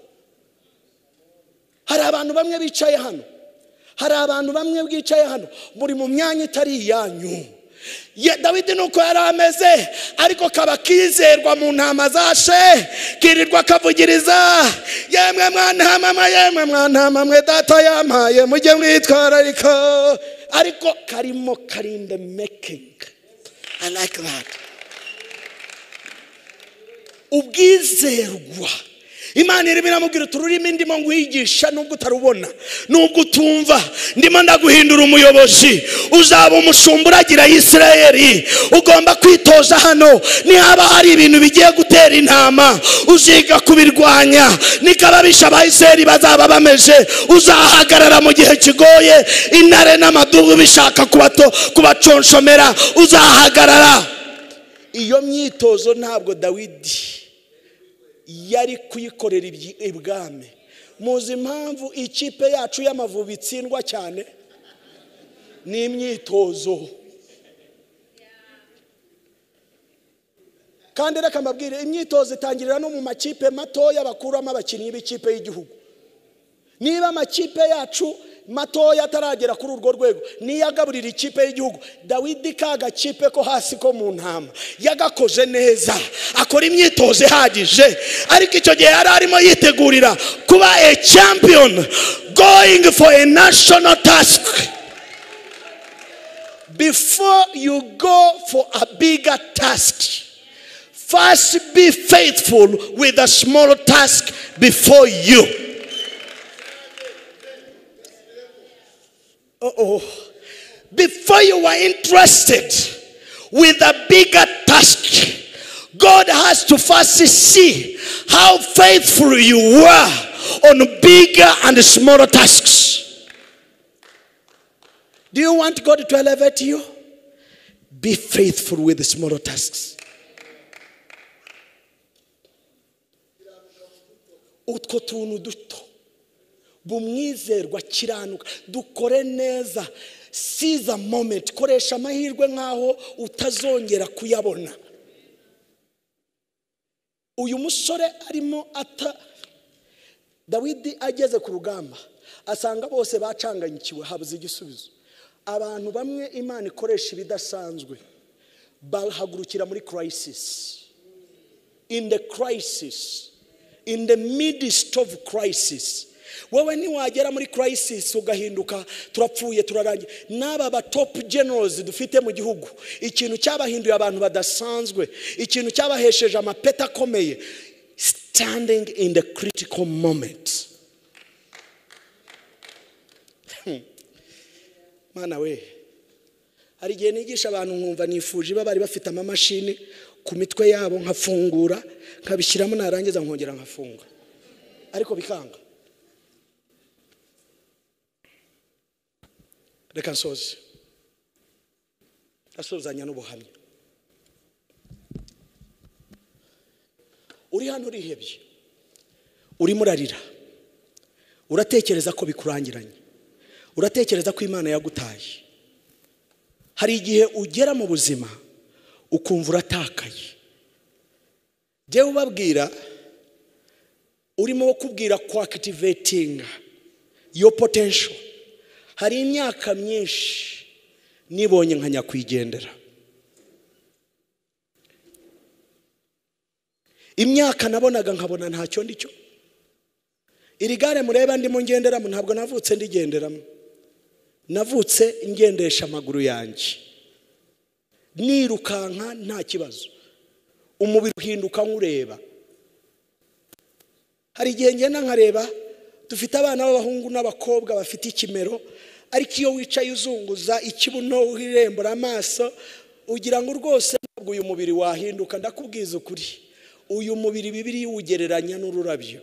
Hari abantu bamwe bicaye hano, hari abantu bamwe bicaye hano muri mu myanya itari iyanyu. Dawidi nuko yari ameze, ariko kaba kizerwa mu ntama zashe, kirirwa kavugiriza, yemwe mwana yemwe mwana mwe data yampaye mujye mwitwararika. Ariko karimo kari in the making. I like that. Ubwizerwa. Imana irimo iramubwira tururimo ndimo ngwigisha nubwo utarubona, nubwo utumva, ndimo ndaguhindura umuyobozi, uzaba umushumburagira Isirayeli. Ugomba kwitoza hano, ni haba hari ibintu bigiye gutera intama, uziga kubirwanya. Nikababisha Abayisirayeli bazaba bameze, uzahagarara mu gihe kigoye, intare n'amadubu bishaka kubaconshomera, uzahagarara. iyo myitozo ntabwo Dawidi yari kuyikorera ibwami. Muzi impamvu ikipe yacu y'Amavubi itsindwa cyane? Ni imyitozo. Kandi reka mbabwire, imyitozo itangirira no mu makipe matoya bakuramo abakinnyi b'ikipe y'igihugu. Niba amakipe yacu matoya ataragera kuri urwo rwego, niyagaburira ikipe y'igihugu, Dawidi kaga kipe ko hasi ko mu ntama yagakoze neza, akora imyitozo ihagije, ariko icyo gihe yari arimo yitegurira kuba a champion, going for a national task. Before you go for a bigger task, first be faithful with a small task before you. Before you are interested with a bigger task, God has to first see how faithful you were on bigger and smaller tasks. Do you want God to elevate you? Be faithful with the smaller tasks. Utwo tuntu duto bumwizerwa kiranuka, dukore neza. Seize a moment, koresha amahirwe nkaho utazongera kuyabona. Uyu musore arimo Dawidi ageze ku rugamba, asanga bose bacanganyikiwe, habuze igisubizo. Abantu bamwe Imana ikoresha ibidasanzwe bahagurukira muri crisis. In the crisis, in the midst of crisis, wowe niwagera muri crisis ugahinduka turapfuye turarangiye. N'aba ba top generals dufite mu gihugu, ikintu cyabahinduye abantu badasanzwe, ikintu cyabahesheje amapeta akomeye, standing in the critical moment. Mana we, hari igihe nigisha abantu nkumva nifuje bari bafite amamashini ku mitwe yabo, nkafungura nkabishyiramo, narangiza nkongera nkafunga, ariko bikanga. Reka nsoze, asozanya n'ubuhamya. Uri hano urihebye, urimo urarira, uratekereza ko bikurangiranye, uratekereza ko Imana yagutaye. Hari igihe ugera mu buzima ukumva uratakaye. Jewe ubabwira, urimo kubwira ko activating your potential. Hari imyaka myinshi nibonye nka nyakwigendera, imyaka nabonaga nkabona ntacyo ndicyo. Iri gare mureba ndimo ngenderamo ntabwo navutse ndigenderamo, navutse ngendesha amaguru yanjye, nirukanka nta kibazo, umubiri uhinduka nkureba. Hari igihe ngenda nkareba, dufite abana b'abahungu n'abakobwa bafite ikimero, ariko iyo wicaye uzunguza ikibuno uhirembura amaso, ugira ngo rwose ntabwo uyu mubiri wahinduka. Ndakubwiza ukuri, uyu mubiri Bibiliya ugereranya n'ururabyo.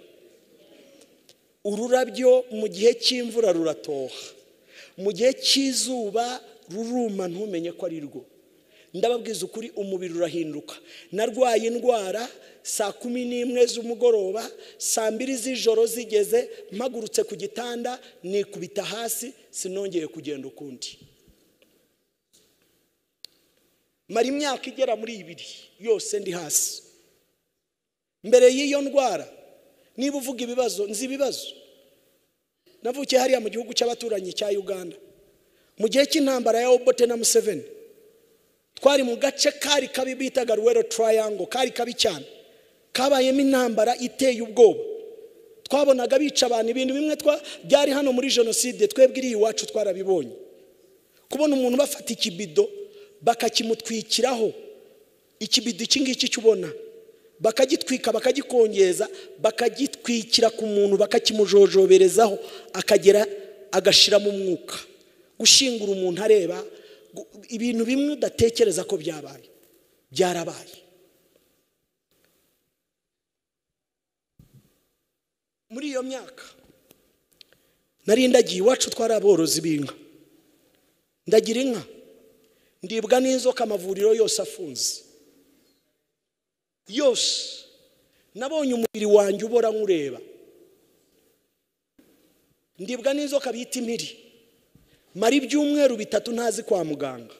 Ururabyo mu gihe cy'imvura ruratoha, mu gihe cy'izuba ruruma ntumenye ko ari rwo. Ndababwiza ukuri, umubiri urahinduka. Narwaye indwara saa 11 z'umugoroba, saa 2 z'ijoro zigeze, mpagurutse ku gitanda nikubita hasi, sinongeye kugenda ukundi. Mari imyaka igera muri 2 yose ndi hasi. Mbere y'iyo ndwara, niba uvuga ibibazo, nzi ibibazo. Navukiye hariya mu gihugu cy'abaturanyi cya Uganda, mu gihe cy'intambara ya Obote na Museveni. Twari mu gace kari kabi bitaga Ruwero Triangle, kari kabi cyane, kabayemo intambara iteye ubwoba. Twabonaga bica abantu, ibintu bimwe byari hano muri jenoside twebwe iri iwacu twarabibonye. Kubona umuntu bafata ikibido bakakimutwikiraho, ikibido ikingiki cyubona, bakagitwika bakagikongeza, bakagitwikira ku muntu, bakakimujojoberezaho, akagera agashiramo umwuka, gushingura umuntu areba. Ibintu bimwe udatekereza ko byabaye, byarabaye. Muri iyo myaka nari ndagiye iwacu, twari aborozi b'inka, ndagira inka, ndibwa n'inzoka, amavuriro yose afunze. yose nabonye umubiri wanjye ubora nkureba. Ndibwa n'inzoka bita impiri, mara ibyumweru 3 ntazi kwa muganga.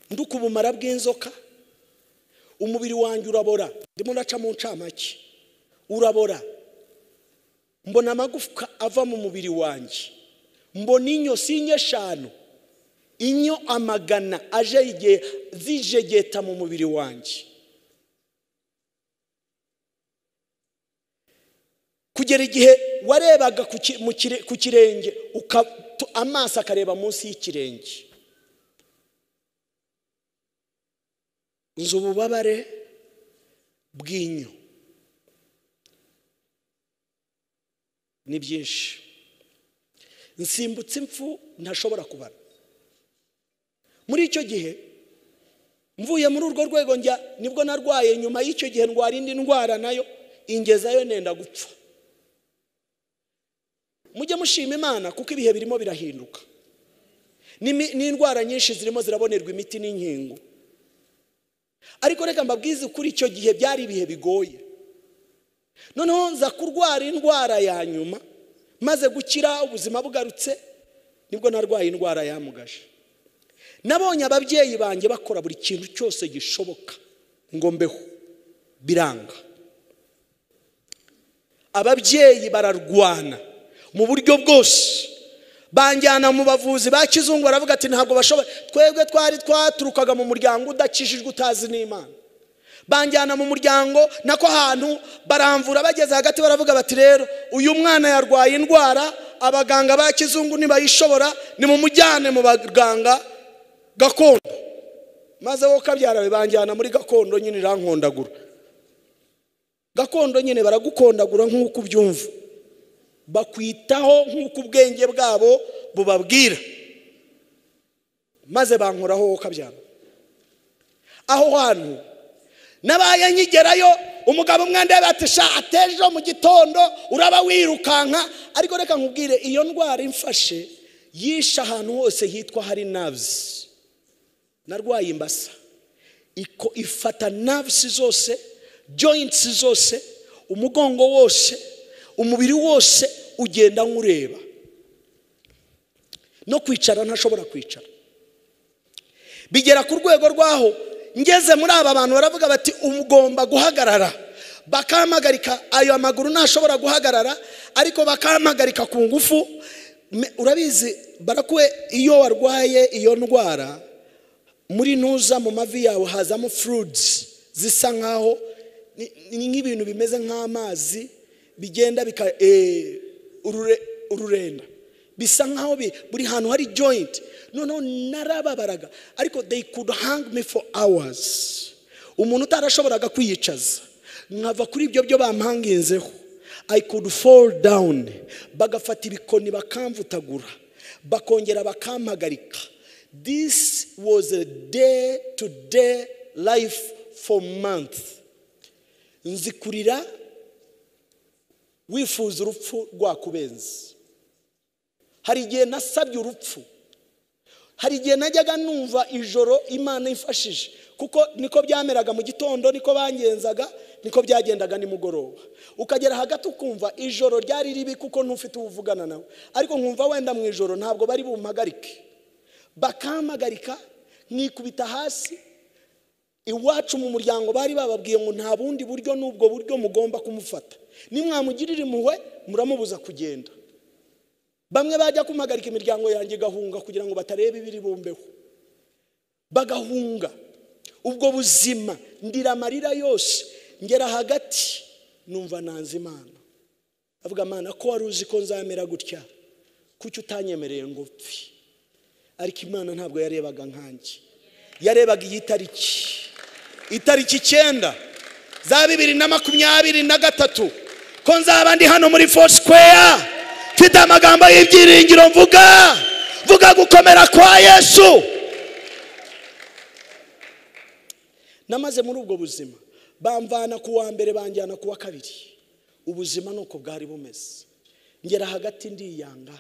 Nduka ubumara bw'inzoka, umubiri wanjye urabora, ndimo ndaca mu ncamake, urabora. Mbona amagufwa ava mu mubiri wanjye, mbona inyo sinye 5, inyo amagana aje zijegeta mu mubiri wanjye. Kugera igihe warebaga ku kirenge, amaso akareba munsi y'ikirenge. Nzi ububabare bw'inyo ni byinshi. Nsimbutse impfu ntashobora kubara. Muri icyo gihe mvuye muri urwo rwego nibwo narwaye. Nyuma y'icyo gihe ndwara indi ndwara nayo ingezayo nenda gupfa. Mujye mushima Imana kuko ibihe birimo birahinduka. N'indwara nyinshi zirimo zirabonerwa imiti n'inkingo. Ariko reka mbabwize kuri icyo gihe byari ibihe bigoye. Noneho nza kurwara indwara ya nyuma, maze gukira ubuzima bugarutse, nibwo narwaye indwara yamugaje. Nabonye ababyeyi banjye bakora buri kintu cyose gishoboka ngo mbeho, biranga. Ababyeyi bararwana mu buryo bwose. Banjyana mu bavuzi ba kizungu, baravuga ati ntabwo bashoboye, twebwe twaturukaga mu muryango udakijijwe utazi n'Imana. Banjyana mu muryango nako ahantu baramvura, bageze hagati baravuga bati rero uyu mwana yarwaye indwara, abaganga ba kizungu nibayishobora nimumujyane mu baganga gakondo. Maze wo kabyara banjyana muri gakondo nyine irankondagura. Gakondo nyine baragukondagura nk'uko ubyumva, bakwitaho nk'uko ubwenge bwabo bubabwira, maze bankoraho wo kabyara. Aho hantu nabaye nkigerayo, umugabo umwende batisha atejo mu gitondo uraba wirukanka. Ariko reka nkubwire, iyo ndwara imfashe yisha ahantu hose hitwa hari nerves. Narwaye imbasa, ifata nerves zose, joints zose, umugongo wose, umubiri wose ugenda nkureba. No kwicara ntashobora kwicara. Bigera ku rwego rwaho ngeze muri aba bantu baravuga bati umugomba guhagarara. Bakamagarika ayo amaguru ntashobora guhagarara, ariko bakamagarika ku ngufu. Urabizi barakuwe iyo warwaye iyo ndwara, muri ntuza mu mavi yawe hazamo fluids zisa nkaho ni nk'ibintu bimeze nk'amazi bigenda ururenda, bisa nkaho buri hantu hari joint. Noneho narababaraga, ariko they could hang me for hours. Umuntu utarashoboraga kwiyicaza, nkava kuri ibyo byo bampanginzeho. I could fall down. Bagafata ibikoni bakamvutagura, bakongera bakampagarika. This was a day to day life for months. Nzikurira wifuza urupfu rwakubenzi. Hari igihe nasabye urupfu, hari igihe najyaga numva ijoro Imana imfashije, kuko niko byameraga mu gitondo, niko bangenzaga, niko byagendaga nimugoroba. Ukagera hagati ukumva ijoro ryari ribi kuko ntufite ubuvugana nawe, ariko nkumva wenda mu ijoro ntabwo bari bumpagarike. Bakampagarika nkikubita hasi. Iwacu mu muryango bari bababwiye ngo nta bundi buryo n'ubwo buryo mugomba kumufata. Nimwamugirira impuhwe muramubuza kugenda. Bamwe bajya kumpagarika imiryango yanjye gahunga kugira ngo batarebe ibiri bumbeho. Bagahunga. Ubwo buzima ndira amarira yose, ngera hagati numva nanze Imana. Avuga Mana, ko wari uzi ko nzamera gutya, kuki utanyemereye ngo pfi? Ariko Imana ntabwo yarebaga nkanjye, yarebaga itariki 9 za 2023 ko nzaba ndi hano muri Foursquare, mfite amagambo y'ibyiringiro vuga gukomera kwa Yesu. Namaze muri ubwo buzima, bamvana ku wa mbere banjyana ku wa kabiri. Ubuzima nuko bwari bumeze. Ngera hagati ndiyanga,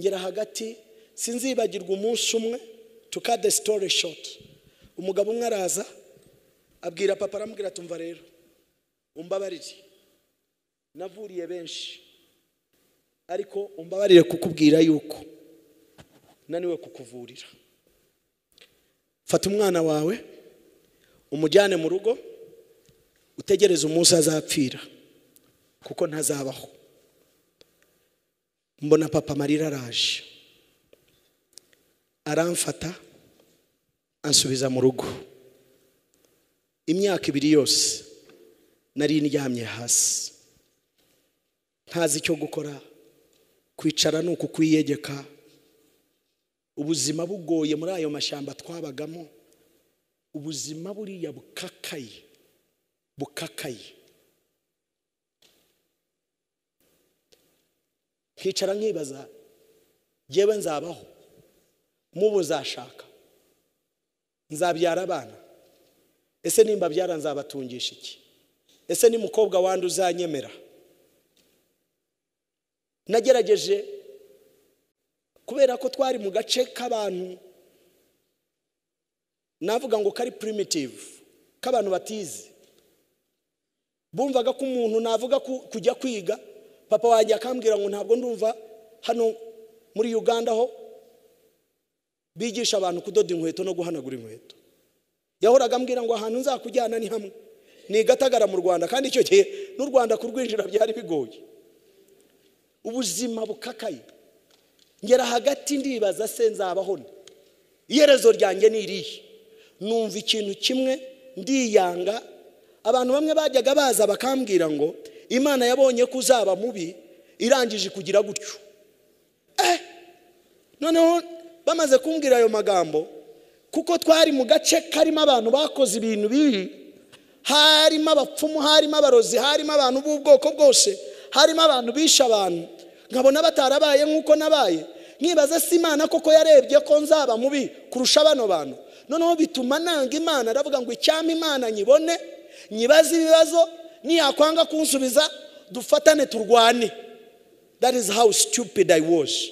ngera hagati sinzibagirwa umunsi umwe. To cut the story short, umugabo umwe araza abwira papa, aramubwira ati umva rero umbabarire, navuriye benshi ariko umbabarire kukubwira yuko naniwe kukuvurira. Fata umwana wawe umujyane mu rugo, utegereze umunsi azapfira kuko ntazabaho. Mbona papa amarira araje, aramfata ansubiza mu rugo. Imyaka 2 yose nari ndyamye hasi, ntazi icyo gukora, kwicara nuko kwiyegeka. Ubuzima bugoye muri ayo mashyamba twabagamo, ubuzima buriya bukakaye. Nkicara nkibaza, yewe nzabaho, mubu nzashaka, nzabyara abana, ese nimba byara nzabatungisha iki? Ese ni mukobwa wandi uzanyemera? Nagerageje, kubera ko twari mu gace k'abantu navuga ngo kari primitive, k'abantu batize. Bumvaga ko umuntu navuga kujya kwiga, papa wanjye akambwira ngo ntabwo ndumva hano muri Uganda ho bigisha abantu kudoda inkweto no guhanagura inkweto. Yahoraga ambwira ngo ahantu nzakujyana ni hamwe, ni Gatagara mu Rwanda, kandi icyo gihe n'u Rwanda kurwinjira byari bigoye. Ubuzima bukakaye. Ngera hagati ndibaza se nzabaho nte? Iherezo ryanjye ni irihe? Numva ikintu kimwe, ndiyanga. Abantu bamwe bajyaga baza bakambwira ngo Imana yabonye ko uzaba mubi irangije kugira gutyo. Noneho bamaze kumbwira ayo magambo, kuko twari mu gace karimo abantu bakoze ibintu bibi, harimo abapfumu, harimo abarozi, harimo abantu b'ubwoko bwose, harimo abantu bisha abantu, nkabona batarabaye nk'uko nabaye. Nkibaza si Imana koko yarebye ko nzaba mubi kurusha bano bantu? Noneho bituma nanga Imana, aravuga ngo icyama Imana nyibone, nyibaze ibibazo, niyakwanga kunsubiza dufatane turwane. That is how stupid I was.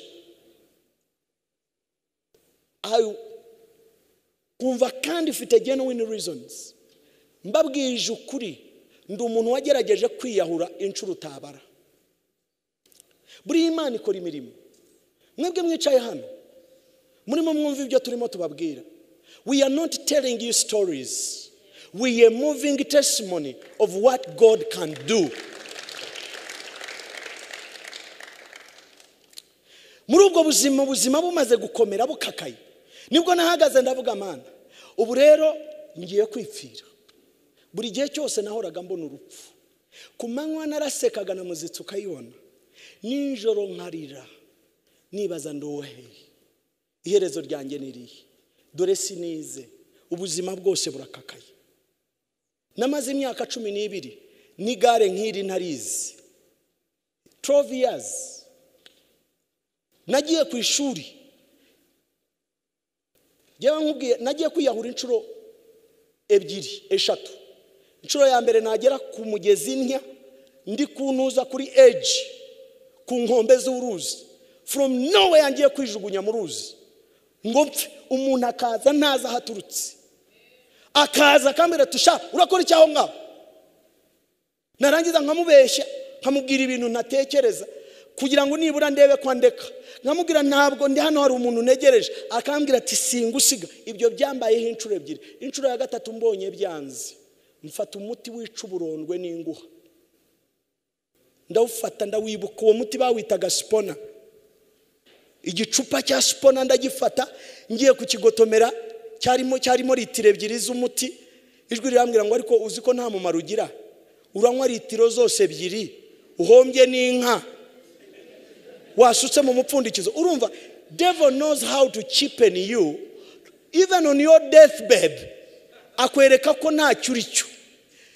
Kumva kandi ufite genuine reasons. Mbabwije ukuri, ndi umuntu wagerageje kwiyahura inshuro utabara. Buri Imana ikora imirimo. Mwebwe mwicaye hano murimo mwumva ibyo turimo tubabwira. We are not telling you stories. We are moving testimony of what God can do. Muri ubwo buzima bumaze gukomera bukakaye, nibwo nahagaze ndavuga Mana, ubu rero ngiye kwipfira. Buri gihe cyose nahoraga mbona urupfu. Ku manywa narasekaga na muzitsi ukayibona, ninjoro nkarira nibaza ndohe iherezo ryanjye nirihe? Dore sinize, ubuzima bwose burakakaye. Namaze imyaka 12 n'igare nk'iri ntarizi. 12 years. Nagiye ku ishuri, yewe nkubwiye nagiye kwiyahura inshuro 2, 3. Inshuro ya mbere nagera ku mugezi ntya, ndi kuntuza kuri edge, ku nkombe z'uruzi. From nowhere ngiye kwijugunya mu ruzi ngo mpfe. Umuntu akaza ntaza haturutse, akaza akambwira tusha urakora icyaho ngaho. Narangiza nkamubeshya, nkamubwira ibintu ntatekereza kugira ngo nibura ndebe kwa ndeka. Nkamubwira ntabwo ndi hano, hari umuntu negereje. Akambwira ati singusiga. Ibyo byambayeho inshuro 2. Inshuro ya 3 mbonye byanze, mfata umuti wica uburondwe n'inguha. Ndawufata ndawibuka, uwo muti bawitaga spona. Igicupa cya spona ndagifata, ngiye kukigotomera, cyarimo litiro 2 z'umuti. Ijwi rirambwira ngo ariko uzi ko nta mumaro ugira, uranywa litiro zose 2, uhombye n'inka wasutse mu mupfundikizo. Urumva, devil knows how to cheapen you even on your deathbed. Akwereka ko nta cyuricyo,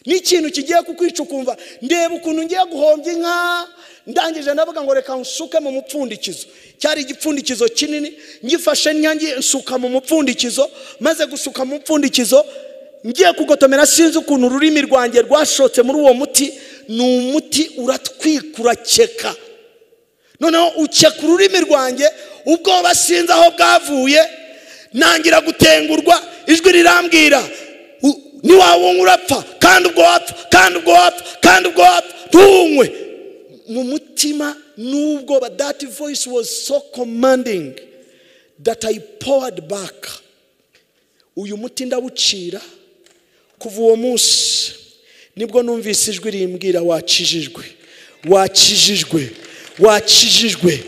n'ikintu kigiye kukwica ukumva ndeba ukuntu ngiye guhombya inka. Ndangije ndavuga ngo reka nsuke mu mupfundikizo. Cyari igipfundikizo kinini, ngifashe nyange nsuka mu mupfundikizo. Maze gusuka mu mupfundikizo, ngiye kugotomera, sinzi ukuntu ururimi rwanjye rwashotse muri uwo muti. Ni umuti uratwikura cyeka. Noneho ucyeka ururimi rwanjye, ubwo basinze aho bwavuye. Nangira gutengurwa, ijwi rirambwira niwawunywa urapfa, kandi ubwo wapfa, kandi ubwo wapfa, kandi ubwo wapfa, tuwunywe. Mu mutima nubwo, but that voice was so commanding that I poured back. Uyu muti ndawucira. Kuva uwo munsi nibwo numvise ijwi rimbwira wakijijwe, wakijijwe, wakijijwe,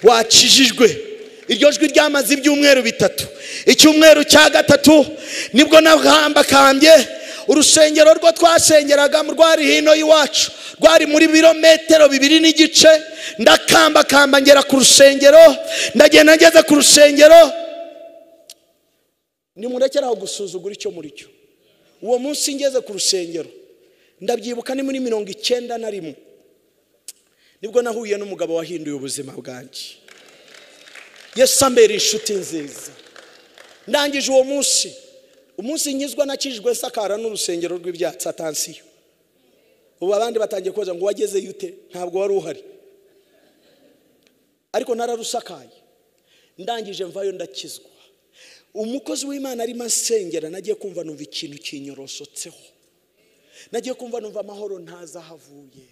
wakijijwe. Iryo jwi ryamaze ibyumweru bitatu. Icyumweru cya gatatu nibwo nahambakambye. Urusengero rwo twasengeraga mu rwari hino y'iwacu rwari muri birometero 2 n'igice. Ndakambakamba ngera ku rusengero, ndagenda ngeze ku rusengero. Nimurekeraho gusuzugura icyo muri cyo. Uwo munsi ngeze ku rusengero ndabyibuka ni muri 91 nibwo nahuye n'umugabo wahinduye ubuzima bwanjye. Yesu ambera inshuti nziza. Ndangije uwo munsi, umunsi nkizwa nakijwe sakara n'urusengero rw'ibyatsi atansiyo. Ubu abandi batangiye koza ngo wageze yute, ntabwo wari uhari. Ariko nararusakaye. Ndangije mvayo ndakizwa. Umukozi w'Imana ari masengera, nagiye kumva numva ikintu kinyorosotseho. Nagiye kumva numva amahoro ntazahavuye.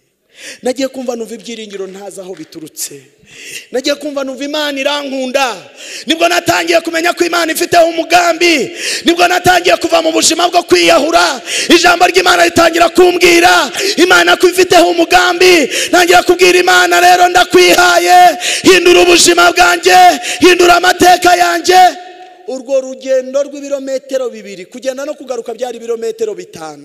Nagiye kumva numva ibyiringiro ntaza aho biturutse. Nagiye kumva numva Imana irankunda. Nibwo natangiye kumenya ko Imana ifiteho umugambi. Nibwo natangiye kuva mu buzima bwo kwiyahura. Ijambo ry'Imana ritangira kumbwira Imana ko ifiteho umugambi. Ntangira kubwira Imana, rero ndakwihaye, hindura ubuzima bwanjye, hindura amateka yanjye. Urwo rugendo rw'ibirometero 2 kugenda no kugaruka byari ibirometero 5.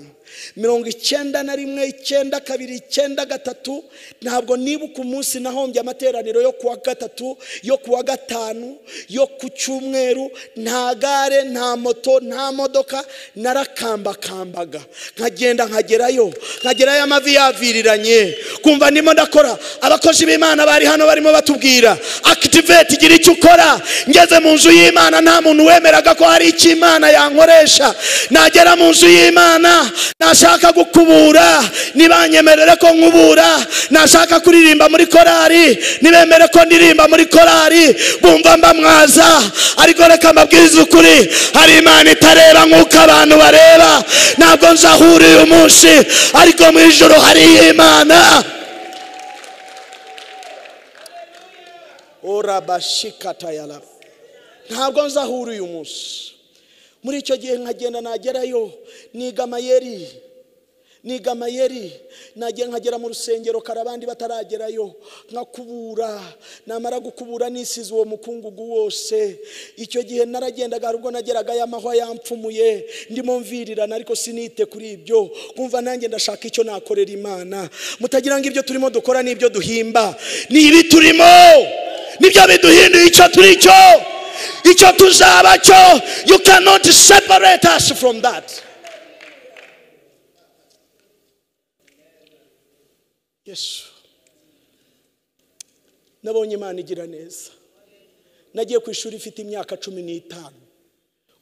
91, 92, 93. Ntabwo nibuka umunsi nahombye amateraniro yo kuwa gatatu, yo kuwa gatanu, yo ku cyumweru. Nta gare, nta moto, nta modoka. Narakambakambaga nkagenda nkagerayo amavi yaviriranye. Kumva ndimo ndakora. Abakozi b'Imana bari hano barimo batubwira activate, gira icyo ukora. Ngeze mu nzu y'Imana nta muntu wemeraga ko hari icyo Imana yankoresha. Nagera mu nzu y'Imana nashaka gukubura, nibanyemerere ko nkubura. Nashaka kuririmba muri korari, nibemere ko ndirimba muri korari. Bumva mbamwaza, ariko reka mbabwirize ukuri, hari Imana itareba nk'uko abantu bareba. Ntabwo nzahura uyu munsi, ariko mu ijoro hari Imana. Ora bashikata yala. Ntabwo nzahura uyu munsi. Muri icyo gihe nkagenda nagerayo, niga amayeri, nagiye nkagera mu rusengero karabandi bataragerayo, nkakubura. Namara gukubura nisize uwo mukungugu wose. Icyo gihe naragendaga rubwo nageraga y'amahwa yampfumuye, ndimo mvirirana, ariko sinite kuri ibyo. Kumva nanjye ndashaka icyo nakorera Imana. Mutagira ngo ibyo turimo dukora n'ibyo duhimba. Ni ibi turimo nibyo biduhinduye icyo turi cyo, icyo tuzaba cyo. You cannot separate us from that. Yesu, nabonye Imana igira neza. Nagiye ku ishuri ifite imyaka 15.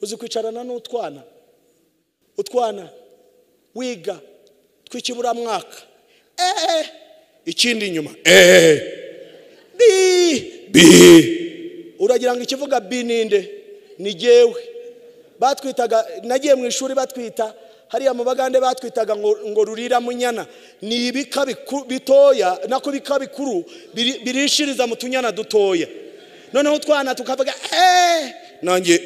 Uzi kwicarana n'utwana, wiga twikibura mwaka. Ikindi inyuma bi uragira ngo ikivuga bi ninde? Ni jewe. Batwitaga, nagiye mu ishuri batwita hariya mu Bagande batwitaga ngo rurira munyana. Ni ibika bitoya nako bika bikuru birishiriza mu tunyana dutoya. Noneho utwana tukavuga nanjye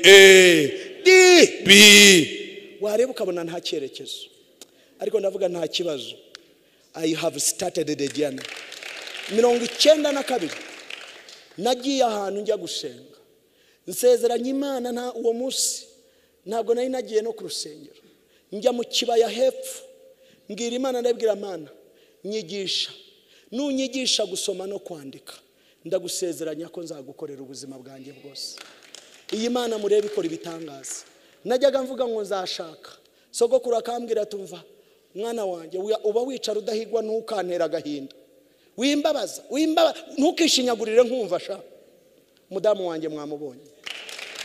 di bi. Wareba ukabona nta cyerekezo, ariko ndavuga nta kibazo. I have started the journey. 92 nagiye ahantu njya gusenga. Nsezeranya Imana nta uwo munsi ntabwo nari nagiye no ku rusengero. Njya mu kibaya hepfo, mbwira Imana, ndabwira Imana, nyigisha. Nunyigisha gusoma no kwandika, ndagusezeranya ko nzagukorera ubuzima bwanjye bwose. Iyi Mana murebe ikora ibitangaza. Najyaga mvuga ngo nzashaka. Sogokuru akambwira, tumva mwana wanjye, uba wicara udahigwa ntukantera agahinda. Wimbabaza, ntukishinyagurire nkumva sha. Mudamu wanjye mwamubonye,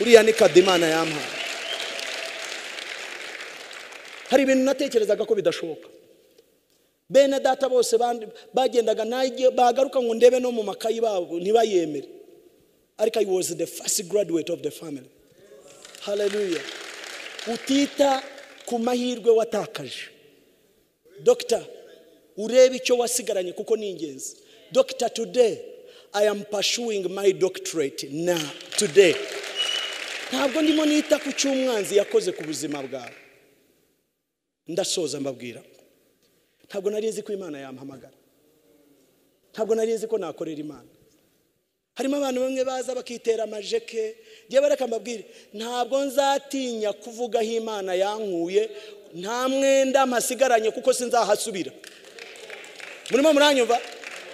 uriya ni Kadimana yampaye. Hari ibintu natekerezaga ko bidashoboka. Bene data bose bagendaga nagiye bagaruka ngo ndebe no mu makayi babo ntibayemere. Ariko I was the first graduate of the family. Hallelujah. Utita ku mahirwe watakaje. Doctor, urebe icyo wasigaranye kuko ni ingenzi. Doctor, today I am pursuing my doctorate now, today. Ntabwo ndimo nita ku cy'umwanzi yakoze ku buzima bwawe. Ndasoza mbabwira, ntabwo nari nzi ko Imana yampamagara, ntabwo nari nzi ko nakorera Imana. Harimo abantu bamwe baza bakitera amajeke, ngiye bareka mbabwire, ntabwo nzatinya kuvuga aho Imana yankuye, nta mwenda masigaranye kuko sinzahasubira. Murimo muranyumva?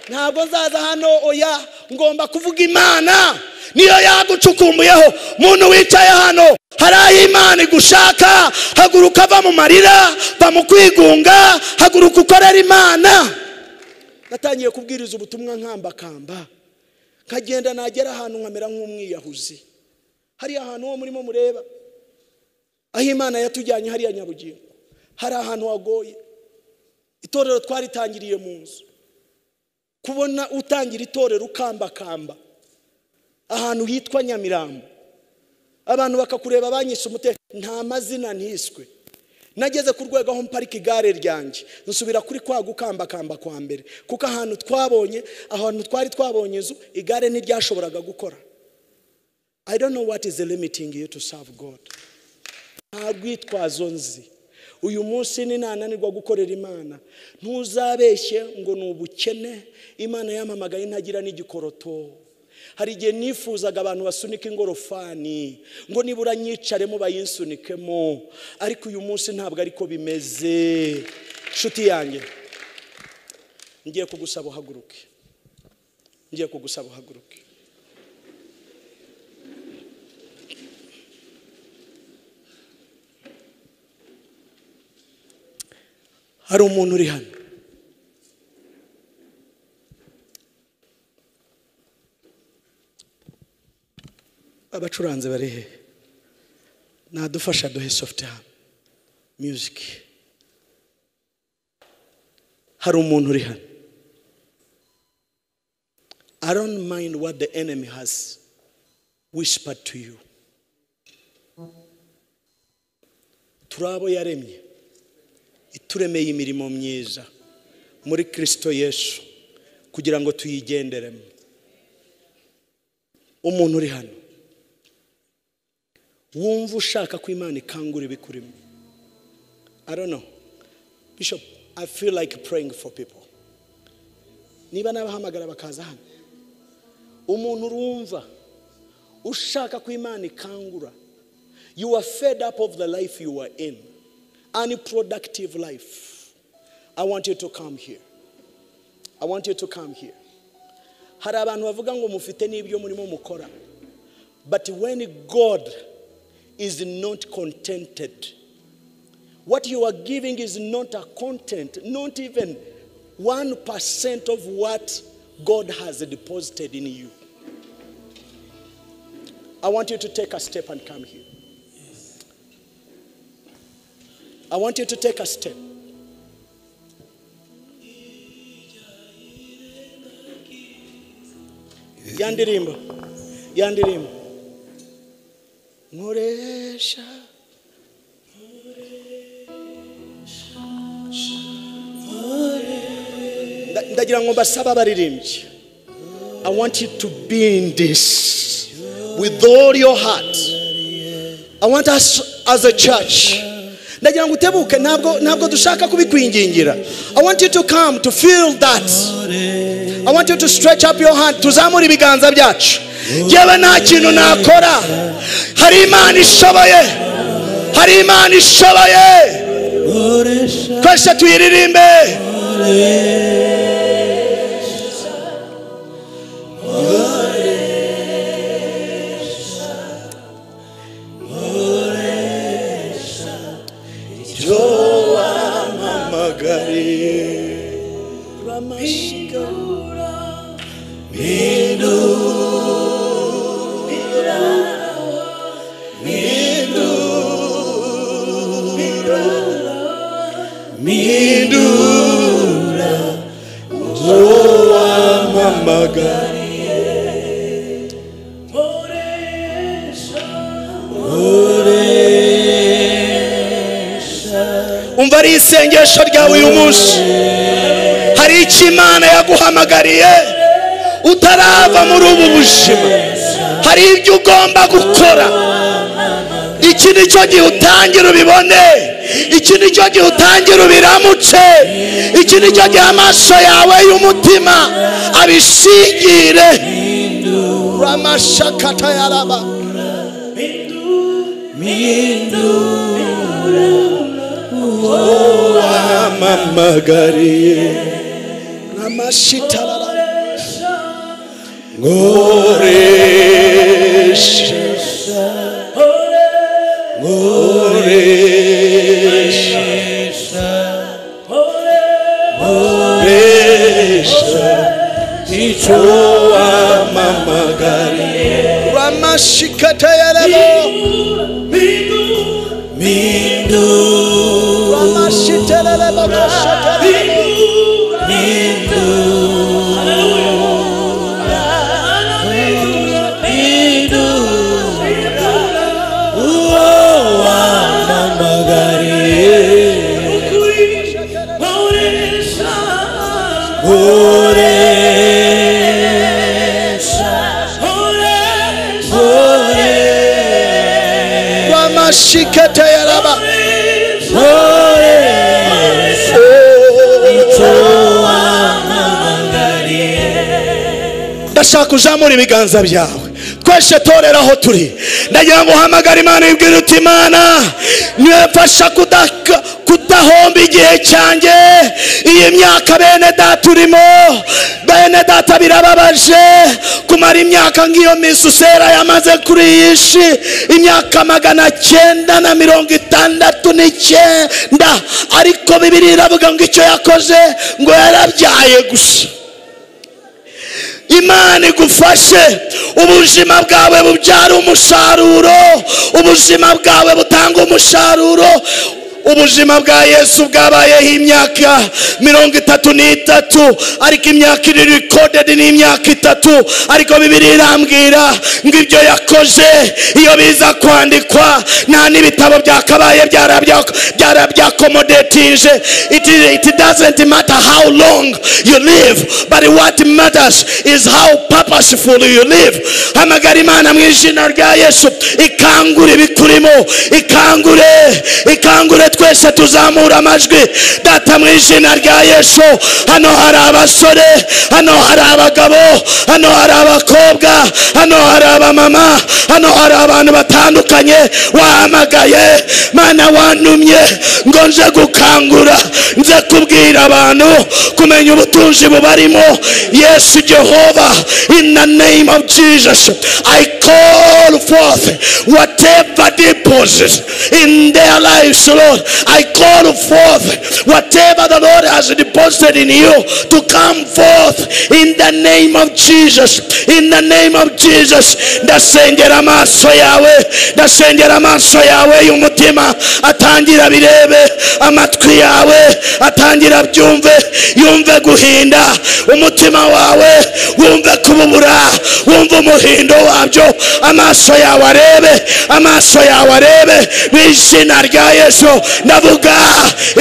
Ntabwo nzaza hano oya ngomba kuvuga Imana niyo yagucukumbuyeho. Muntu wicaye hano, hari Imana igushaka, haguruka va mu marira, va mu kwigunga, haguruka ukorera Imana. Natangiye kubwiriza ubutumwa nkambakamba, nkagenda nagera ahantu nkamera nk'umwiyahuzi. Hari ahantu ho murimo mureba aho Imana yatujyanye, hariya Nyabugingo, hari ahantu hagoye. Itorero twaritangiriye mu nzu. Kubona utangira itorero ukambakamba ahantu hitwa Nyamirambo, abantu bakakureba banyise umutekano, nta mazina ntiswe. Nageze ku rwego aho mparika igare ryanjye, nsubira kuri kwa gukambakamba kwa mbere, kuko ahantu twari twabonye inzu, igare ntiryashoboraga gukora. I don't know what is limiting you to serve God. Nta rwitwazo nzi. Uyu munsi ninananirwa gukorera Imana, ntuzabeshye ngo nubukene. Imana yampamagaye ntagira n'igikoroto. Hari igihe nifuzaga abantu basunika ingorofani ngo nibura nyicaremo bayinsunikemo, ariko uyu munsi ntabwo ariko bimeze. Nshuti yanjye, ngiye kugusaba uhaguruke, ngiye kugusaba uhaguruke. Hari umuntu uri hano, abacuranze bari he? Nadufasha duhe soft music. Hari umuntu uri hano. I don't mind what the enemy has whispered to you. Turabo yaremye, ituremeye imirimo myiza muri Kristo Yesu kugira ngo tuyigenderemo. Umuntu uri hano wumva ushaka ko Imana ikangura ibikurimo. I don't know, Bishop, I feel like praying for people. Niba nabahamagara bakaza hano, umuntu urumva ushaka ko Imana ikangura, you are fed up of the life you are in, unproductive life. I want you to come here. I want you to come here. Hari abantu bavuga ngo mufite n'ibyo murimo mukora, but when God is not contented, what you are giving is not a content, not even 1% of what God has deposited in you. I want you to take a step and come here. I want you to take a step. Yandirimbo. Muresha. Ndagira ngo basaba baririmbye. I want you to be in this with all your heart. I want us as a church. Ndagira ngo utebuke, ntabwo dushaka kubikwingingira. I want you to come to feel that. I want you to stretch up your hand. Tuzamura ibiganza byacu. Yewe nta kintu nakora. Hari Imana ishoboye. Hari Imana ishoboye. Twese tuyiririmbe. umva ari isengesho ryawe uyu munsi. Hari icyo Imana yaguhamagariye utarava muri ubu buzima. Hari ibyo ugomba gukora. Iki ni cyo gihe utangira ubibone. Iki ni cyo gihe utangira ubiramutse. Iki ni cyo gihe amaso yawe y'umutima abishingire. Ramashakata yaraba wamamagariye Ramashitarara ngoresha icyo wamamagariye Ramashikata yarabo mindu Ramashitara babashata mindu Shikata yaraba ndashaka uzamura ibiganza byawe twese torera aho turi. Ndagira ngo uhamagare Imana ibwira uti Imana nifasha kudahomba igihe cyanjye. Iyi myaka bene data urimo, bene data birababaje kumara imyaka nk'iyo Misusera yamaze kuri iyi si, imyaka 969, ariko Bibiliya iravuga ngo icyo yakoze ngo yarabyaye gusa. Imana igufashe ubuzima bwawe bubyara umusaruro, ubuzima bwawe butanga umusaruro. Ubuzima bwa Yesu bwabayeho imyaka 33, ariko imyaka iri recorded ni imyaka 3. Ariko Bibiliya irambwira ngo ibyo yakoze iyo biza kwandikwa nta n'ibitabo byakabaye byarabyakomodetinje. It doesn't matter how long you live, but what matters is how purposeful you live. Hamagara Imana mu izina rya Yesu ikangure bikurimo, ikangure twese tuzamura amajwi. Data mu izina rya Yesu, hano hari abasore, hano hari abagabo, hano hari abakobwa, hano hari abamama, hano hari abantu batandukanye wahamagaye. Mana wantumye ngo nje gukangura, nze kubwira abantu kumenya ubutunzi bubarimo. Yes Jehovah, in the name of Jesus I call forth whatever deposits in their lives, Lord. I call forth whatever the Lord has deposited in you to come forth in the name of Jesus. In the name of Jesus. Ndasengera amaso yawe, ndasengera amaso yawe y'umutima atangira birebe, amatwi yawe atangira byumve, yumve guhinda umutima wawe, wumve kububura, wumve umuhindo wabyo. Amaso yawe arebe, amaso yawe arebe mu izina rya Yesu. Ndavuga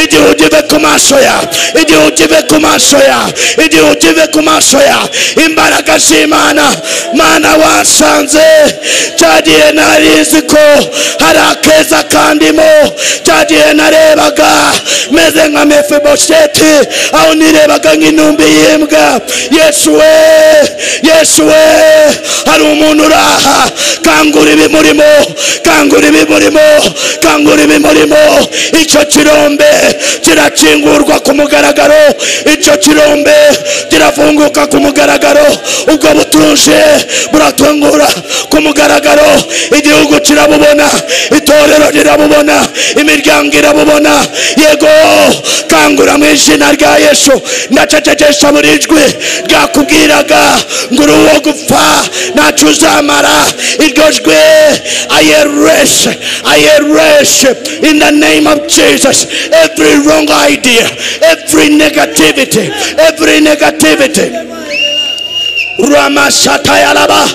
igihe ugive ku maso yawe, igihe ugive ku maso yawe, igihe ugive ku maso yawe. Imbaraga z'Imana Mana wasanze cyagiye narizi ko hari akeza kandimo, cyagiye narebaga meze nka Mefibosheti, aho nirebaga nk'intumbi y'imbwa. Yesu we, Yesu we, hari umuntu uraha. Kangura ibimurimo, kangura ibimurimo, kangura ibimurimo. Icyo kirombe kirakingurwa ku mugaragaro, icyo kirombe kirafunguka ku mugaragaro. Ubwo butuje buratungura ku mugaragaro. Igihugu kirabubona, itorero rirabubona, imiryango irabubona. Yego kangura mu izina rya Yesu. Ndacecekesha buri jwi ryakubwiraga ngo uri uwo gupfa ntacyo uzamara. Iryo jwi I erase in the name of Jesus every wrong idea, every negativity. Ramashatayalaba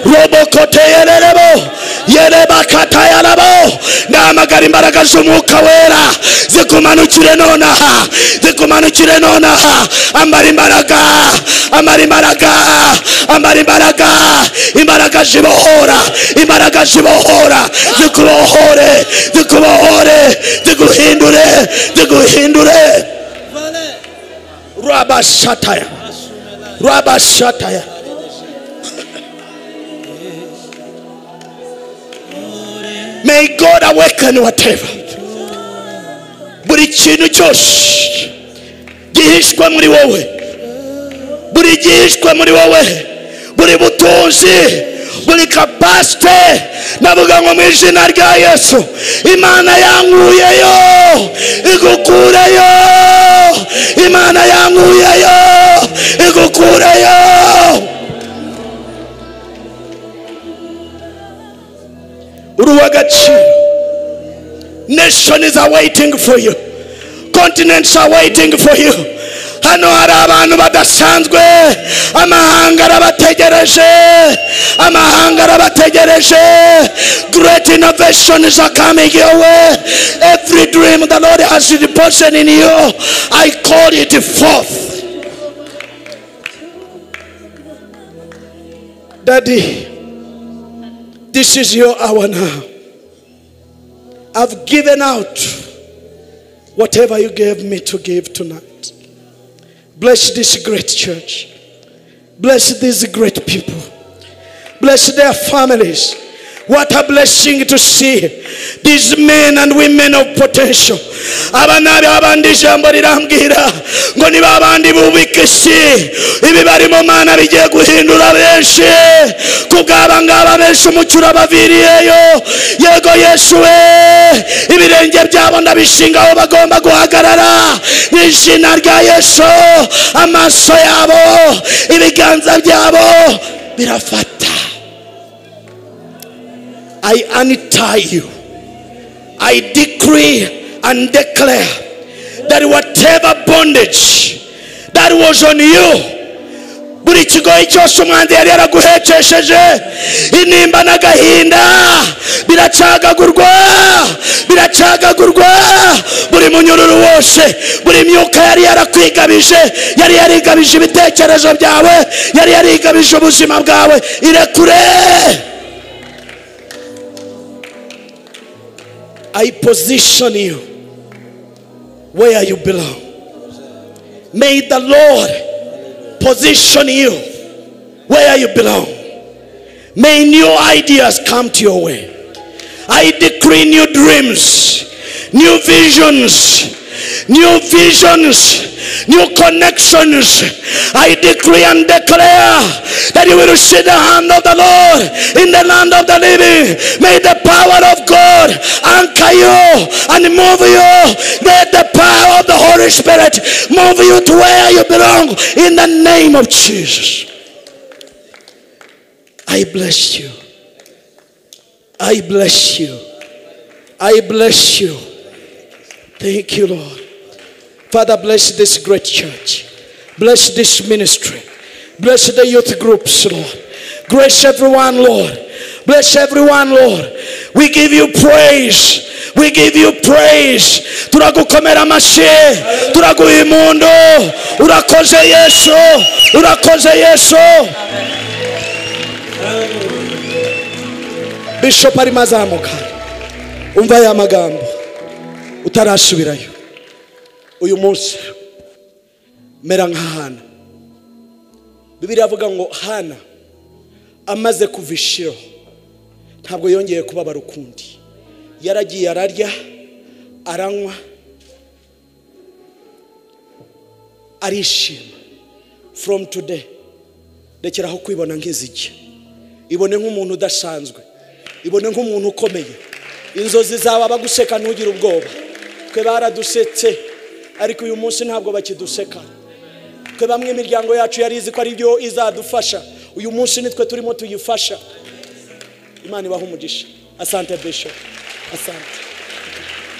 robokote yererebo yerebakata yarabo. Ndamagara imbaraga z'umwuka wera zikumanukire nonaha, zikumanukire nonaha. Ambara imbaraga, ambara imbaraga, ambara imbaraga. Imbaraga zibohora, imbaraga zibohora, zikubohore, zikubohore, ziguhindure, ziguhindure. Rabashataya, rabashataya. May God awaken whatever. Buri kintu cyose gihishwe muri wowe, buri gihishwe muri wowe, buri butunzi, buri capacity, navuga ngo mu izina rya Yesu, Imana yankuyeyo igukureyo, Imana yankuyeyo igukureyo. Uruwagaciro. Nations are waiting for you. Continents are waiting for you. Hano hari abantu badasanzwe, amahanga arabategereje, amahanga arabategereje. Great innovations are coming your way. Every dream the Lord has deposited in you, I call it forth. Daddy, this is your hour now. I've given out whatever you gave me to give tonight. Bless this great church. Bless these great people. Bless their families. What a blessing to see these men and women of potential. Abana abandi jambo rirambwira ngo ni babandi bubika isi, ibi bari mu Mana bigiye guhindura benshi. Kubwaba ngaba benshi umucura baviriyeyo. Yego Yesu we, ibirenge byabo ndabishingaho bagomba guhagarara mu izina rya Yesu. Amaso yabo, ibiganza byabo birafata. I untie you. I decree and declare that whatever bondage that was on you, buri kigoyi cyose umwanzi yari yaraguhekesheje, intimba n'agahinda biracagagurwa, biracagagurwa. Buri munyururu wose, buri myuka yari yarakwigabije, yari yarigabije ibitekerezo byawe, yari yarigabije ubuzima bwawe, irekure. I position you where you belong. May the Lord position you where you belong. May new ideas come to your way. I decree new dreams, new visions, new visions, new connections. I decree and declare that you will see the hand of the Lord in the land of the living. May the power of God anchor you and move you. Let the power of the Holy Spirit move you to where you belong in the name of Jesus. I bless you. I bless you. I bless you. Thank you, Lord. Father, bless this great church. Bless this ministry. Bless the youth groups, Lord. Grace everyone, Lord. Bless everyone, Lord. We give you praise. We give you praise. Turagukomera amashyi, turaguha impundu. Urakoze Yesu, urakoze Yesu. Bishop arimo azamuka. Umva ya magambo utarasubirayo. Uyu munsi mera nka Hana. Bibiliya avuga ngo Hana amaze kuvishiro ntabwo yongeye kubabara ukundi. Yaragiye ararya, aranywa, arishima. From today rekeraho kwibona nk'iziki. Ibone nk'umuntu udasanzwe, ibone nk'umuntu ukomeye. Inzozi zawe baguseka ntugire ubwoba. Twe baradusetse ariko uyu munsi ntabwo bakiduseka. Twe bamwe imiryango yacu yarizi ko ari byo izadufasha. Uyu munsi nitwe turimo tuyifasha. Imana ibaha umugisha. Asante Bishop. Asante.